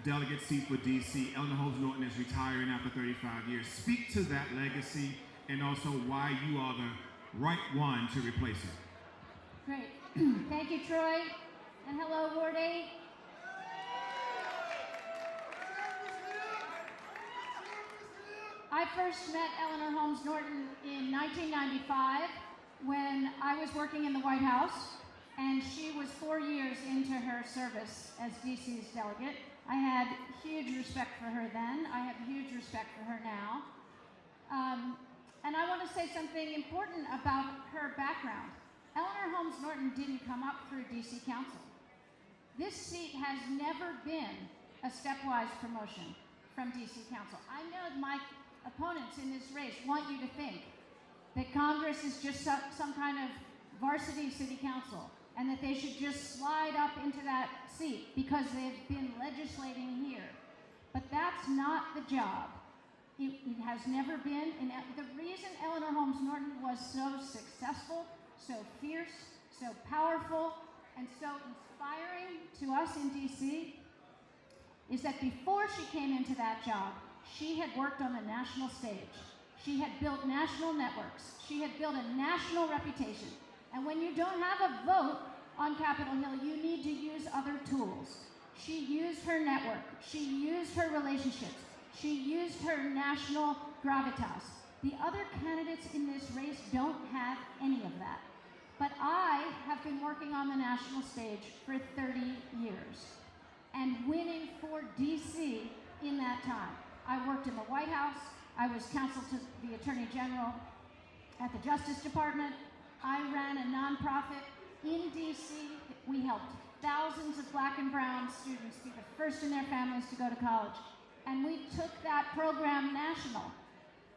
delegate seat for D.C. Eleanor Holmes Norton is retiring after 35 years. Speak to that legacy and also why you are the right one to replace her. Great. Thank you, Troy. And hello, Ward 8. I first met Eleanor Holmes Norton in 1995 when I was working in the White House, and she was 4 years into her service as DC's delegate. I had huge respect for her then. I have huge respect for her now. And I want to say something important about her background. Eleanor Holmes Norton didn't come up through DC Council. This seat has never been a stepwise promotion from DC Council. I know my opponents in this race want you to think that Congress is just some kind of varsity city council and that they should just slide up into that seat because they've been legislating here. But that's not the job. It has never been. And the reason Eleanor Holmes Norton was so successful, so fierce, so powerful, and so inspiring to us in DC is that before she came into that job, she had worked on the national stage. She had built national networks. She had built a national reputation. And when you don't have a vote on Capitol Hill, you need to use other tools. She used her network. She used her relationships. She used her national gravitas. The other candidates in this race don't have any of that. But I have been working on the national stage for 30 years and winning for DC in that time. I worked in the White House. I was counsel to the Attorney General at the Justice Department. I ran a nonprofit in DC. We helped thousands of black and brown students be the first in their families to go to college. And we took that program national.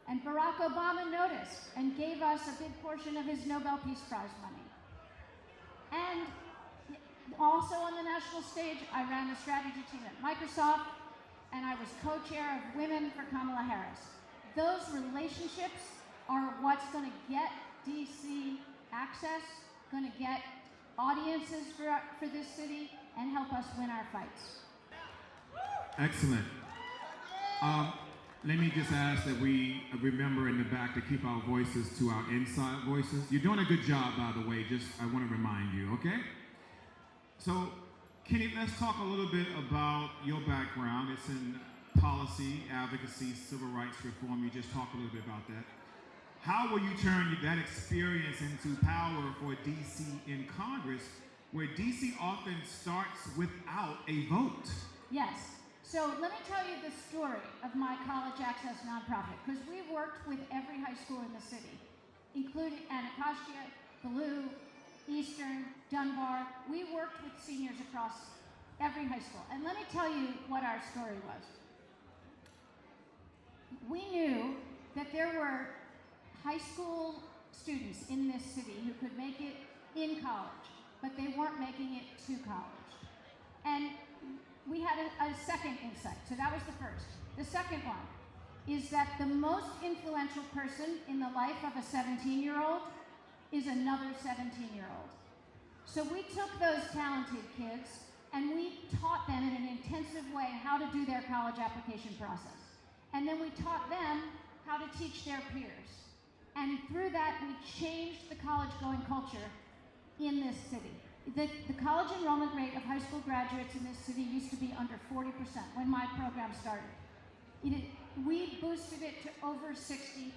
And Barack Obama noticed and gave us a big portion of his Nobel Peace Prize money. And also on the national stage, I ran the strategy team at Microsoft, and I was co-chair of Women for Kamala Harris. Those relationships are what's going to get DC access, going to get audiences for this city, and help us win our fights. Excellent. Let me just ask that we remember in the back to keep our voices to our inside voices. You're doing a good job, by the way, just I want to remind you, okay? So, Kenny, let's talk a little bit about your background. It's in policy, advocacy, civil rights reform. You just talked a little bit about that. How will you turn that experience into power for DC in Congress, where DC often starts without a vote? Yes. So let me tell you the story of my college access nonprofit, because we worked with every high school in the city, including Anacostia, Ballou, Eastern, Dunbar. We worked with seniors across every high school. And let me tell you what our story was. We knew that there were high school students in this city who could make it in college, but they weren't making it to college. And we had a second insight. So that was the first. The second one is that the most influential person in the life of a 17-year-old is another 17-year-old. So we took those talented kids and we taught them in an intensive way how to do their college application process. And then we taught them how to teach their peers. And through that, we changed the college-going culture in this city. The college enrollment rate of high school graduates in this city used to be under 40% when my program started. We boosted it to over 60%.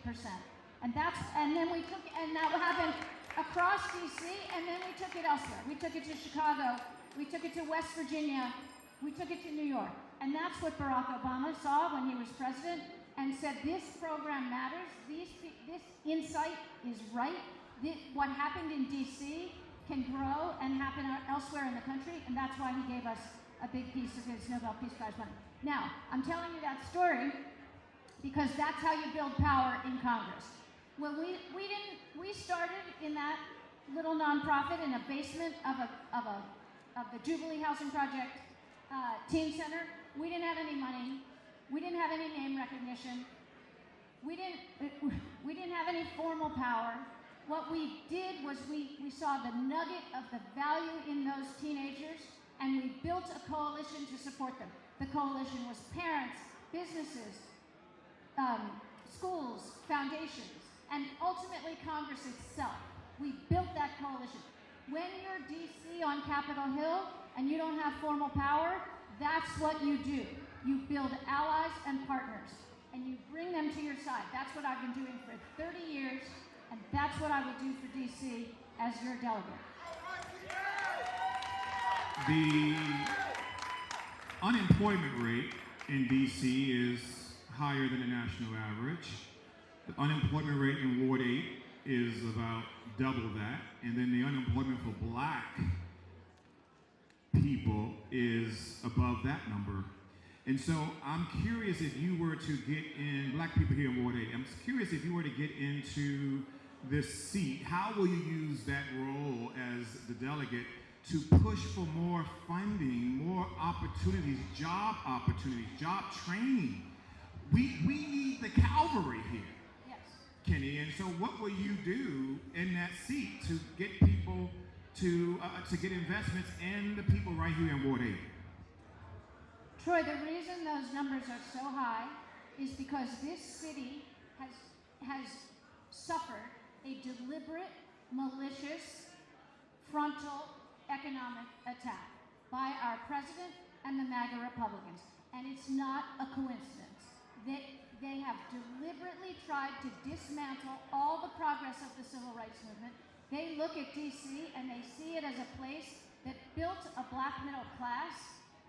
And that happened across DC, and then we took it elsewhere. We took it to Chicago, we took it to West Virginia, we took it to New York. And that's what Barack Obama saw when he was president and said, this program matters, this insight is right, what happened in DC can grow and happen elsewhere in the country, and that's why he gave us a big piece of his Nobel Peace Prize money. Now, I'm telling you that story because that's how you build power in Congress. Well, we started in that little nonprofit in a basement of the Jubilee Housing Project Teen Center. We didn't have any money. We didn't have any name recognition. We didn't have any formal power. What we did was we saw the nugget of the value in those teenagers, and we built a coalition to support them. The coalition was parents, businesses, schools, foundations, and ultimately Congress itself. We built that coalition. When you're DC on Capitol Hill and you don't have formal power, that's what you do. You build allies and partners, and you bring them to your side. That's what I've been doing for 30 years, and that's what I will do for DC as your delegate. The unemployment rate in DC is higher than the national average. The unemployment rate in Ward 8 is about double that, and then the unemployment for black people is above that number. And so I'm curious if you were to get in, black people here in Ward 8, I'm curious if you were to get into this seat, how will you use that role as the delegate to push for more funding, more opportunities, job training? We need the cavalry here. Yes. Kenny, and so what will you do in that seat to get people to get investments in the people right here in Ward 8? Troy, the reason those numbers are so high is because this city has suffered a deliberate, malicious, frontal economic attack by our president and the MAGA Republicans. And it's not a coincidence. They have deliberately tried to dismantle all the progress of the civil rights movement. They look at DC and they see it as a place that built a black middle class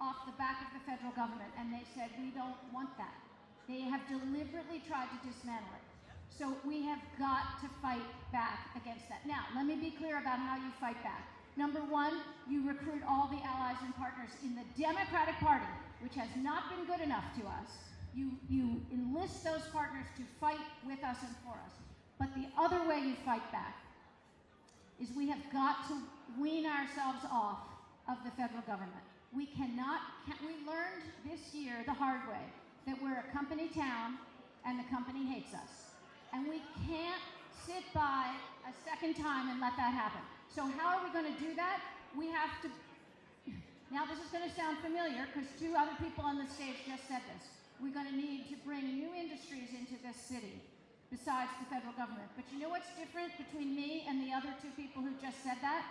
off the back of the federal government, and they said, we don't want that. They have deliberately tried to dismantle it. So we have got to fight back against that. Now, let me be clear about how you fight back. Number one, you recruit all the allies and partners in the Democratic Party, which has not been good enough to us. You enlist those partners to fight with us and for us. But the other way you fight back is we have got to wean ourselves off of the federal government. We learned this year the hard way that we're a company town and the company hates us. And we can't sit by a second time and let that happen. So how are we going to do that? We have to, now this is going to sound familiar because two other people on the stage just said this. We're going to need to bring new industries into this city besides the federal government. But you know what's different between me and the other two people who just said that?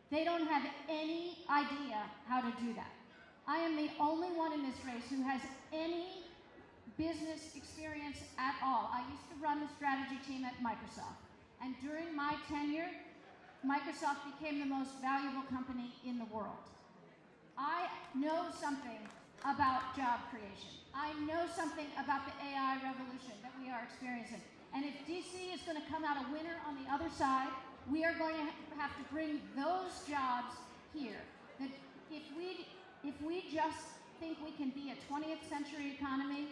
They don't have any idea how to do that. I am the only one in this race who has any business experience at all. I used to run the strategy team at Microsoft. And during my tenure, Microsoft became the most valuable company in the world. I know something about job creation. I know something about the AI revolution that we are experiencing. And if DC is going to come out a winner on the other side, we are going to have to bring those jobs here. That if we just think we can be a 20th century economy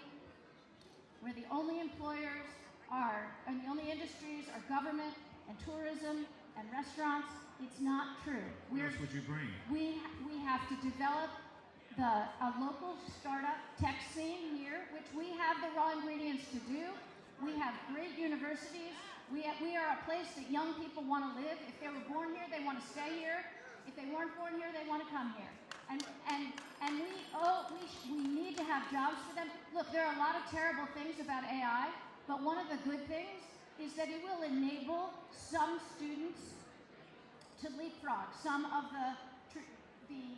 where the only employers are, and the only industries are government and tourism and restaurants, It's not true. What else would you bring? We have to develop a local startup tech scene here, which we have the raw ingredients to do. We have great universities. We are a place that young people want to live. If they were born here, they want to stay here. If they weren't born here, they want to come here. And we need to have jobs for them. Look, there are a lot of terrible things about AI, but one of the good things is that it will enable some students to leapfrog some of the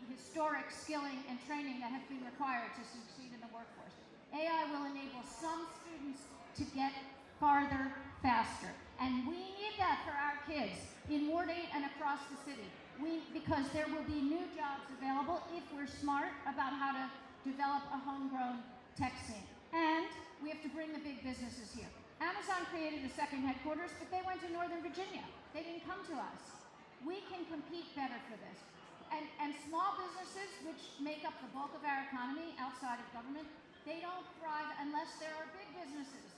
historic skilling and training that has been required to succeed in the workforce. AI will enable some students to get farther faster. And we need that for our kids in Ward 8 and across the city. Because there will be new jobs available if we're smart about how to develop a homegrown tech scene. And we have to bring the big businesses here. Amazon created a second headquarters, but they went to Northern Virginia. They didn't come to us. We can compete better for this. And small businesses, which make up the bulk of our economy outside of government, they don't thrive unless there are big businesses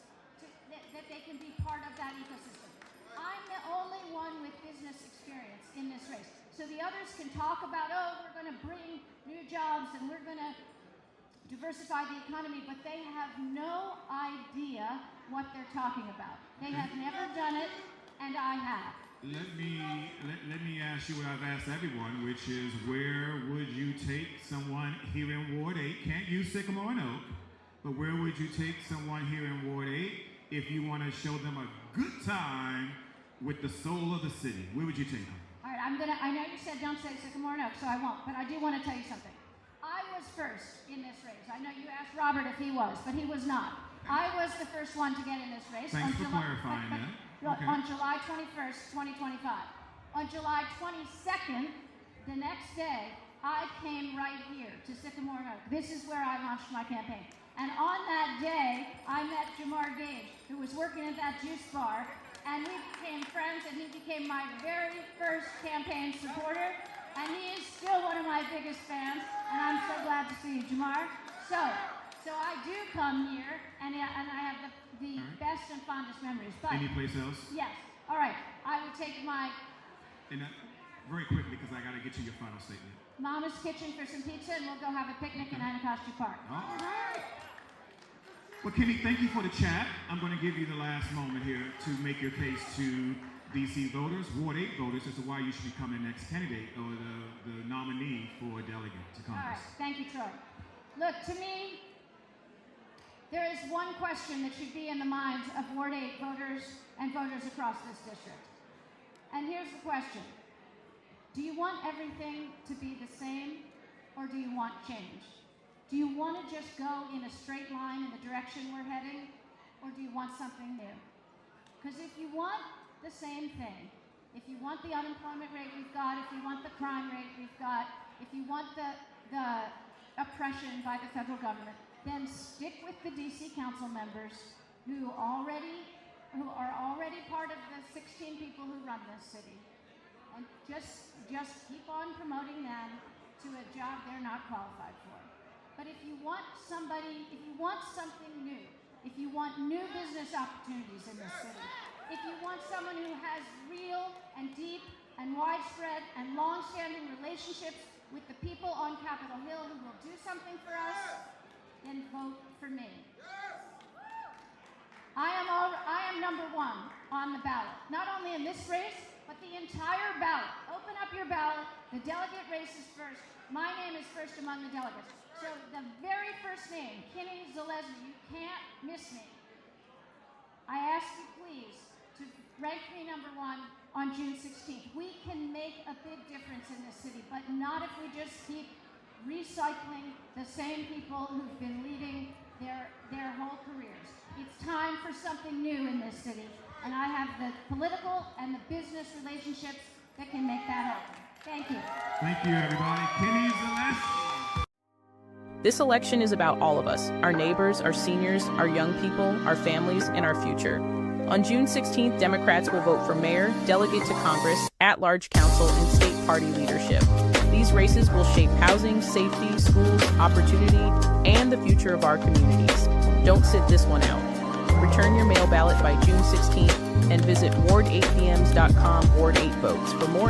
that they can be part of that ecosystem. I'm the only one with business experience in this race. So the others can talk about, oh, we're going to bring new jobs and we're going to diversify the economy, but they have no idea what they're talking about. They have never done it, and I have. Let me ask you what I've asked everyone, which is where would you take someone here in Ward 8? Can't use Sycamore and Oak, but where would you take someone here in Ward 8 if you want to show them a good time with the soul of the city? Where would you take them? All right, I know you said don't say Sycamore and Oak, so I won't, but I do want to tell you something. I was first in this race. I know you asked Robert if he was, but he was not. I was the first one to get in this race. Thanks for clarifying that. Okay. On July 21st, 2025. On July 22nd, the next day, I came right here to Sycamore and Oak. This is where I launched my campaign. And on that day, I met Jamar Gage, who was working at that juice bar, and we became friends, and he became my very first campaign supporter, and he is still one of my biggest fans, and I'm so glad to see you, Jamar. So I do come here, and I have the best and fondest memories. But any place else? Yes. All right. I would take my... And very quickly, because I got to get you your final statement. Mama's Kitchen for some pizza, and we'll go have a picnic in Anacostia Park. All right. Well, Kenny, thank you for the chat. I'm going to give you the last moment here to make your case to D.C. voters, Ward 8 voters, as to why you should become the next candidate or the nominee for a delegate to Congress. All right. Thank you, Troy. Look, to me, there is one question that should be in the minds of Ward 8 voters and voters across this district. And here's the question. Do you want everything to be the same, or do you want change? Do you want to just go in a straight line in the direction we're heading, or do you want something new? Because if you want the same thing, if you want the unemployment rate we've got, if you want the crime rate we've got, if you want the oppression by the federal government, then stick with the DC council members who are already part of the 16 people who run this city. And just keep on promoting them to a job they're not qualified for. But if you want something new, if you want new business opportunities in this city, if you want someone who has real and deep and widespread and long-standing relationships with the people on Capitol Hill who will do something for us, then vote for me. I am number one on the ballot, not only in this race, but the entire ballot. Open up your ballot. The delegate race is first. My name is first among the delegates. So the very first name, Kinney Zalesny, you can't miss me. I ask you please to rank me number one on June 16th. We can make a big difference in this city, but not if we just keep recycling the same people who've been leading their whole careers. It's time for something new in this city, and I have the political and the business relationships that can make that happen. Thank you. Thank you, everybody. Kenny Zalesny. This election is about all of us, our neighbors, our seniors, our young people, our families, and our future. On June 16th, Democrats will vote for mayor, delegate to Congress, at-large council, and state party leadership. These races will shape housing, safety, schools, opportunity, and the future of our communities. Don't sit this one out. Return your mail ballot by June 16th and visit ward8bms.com/ward8votes for more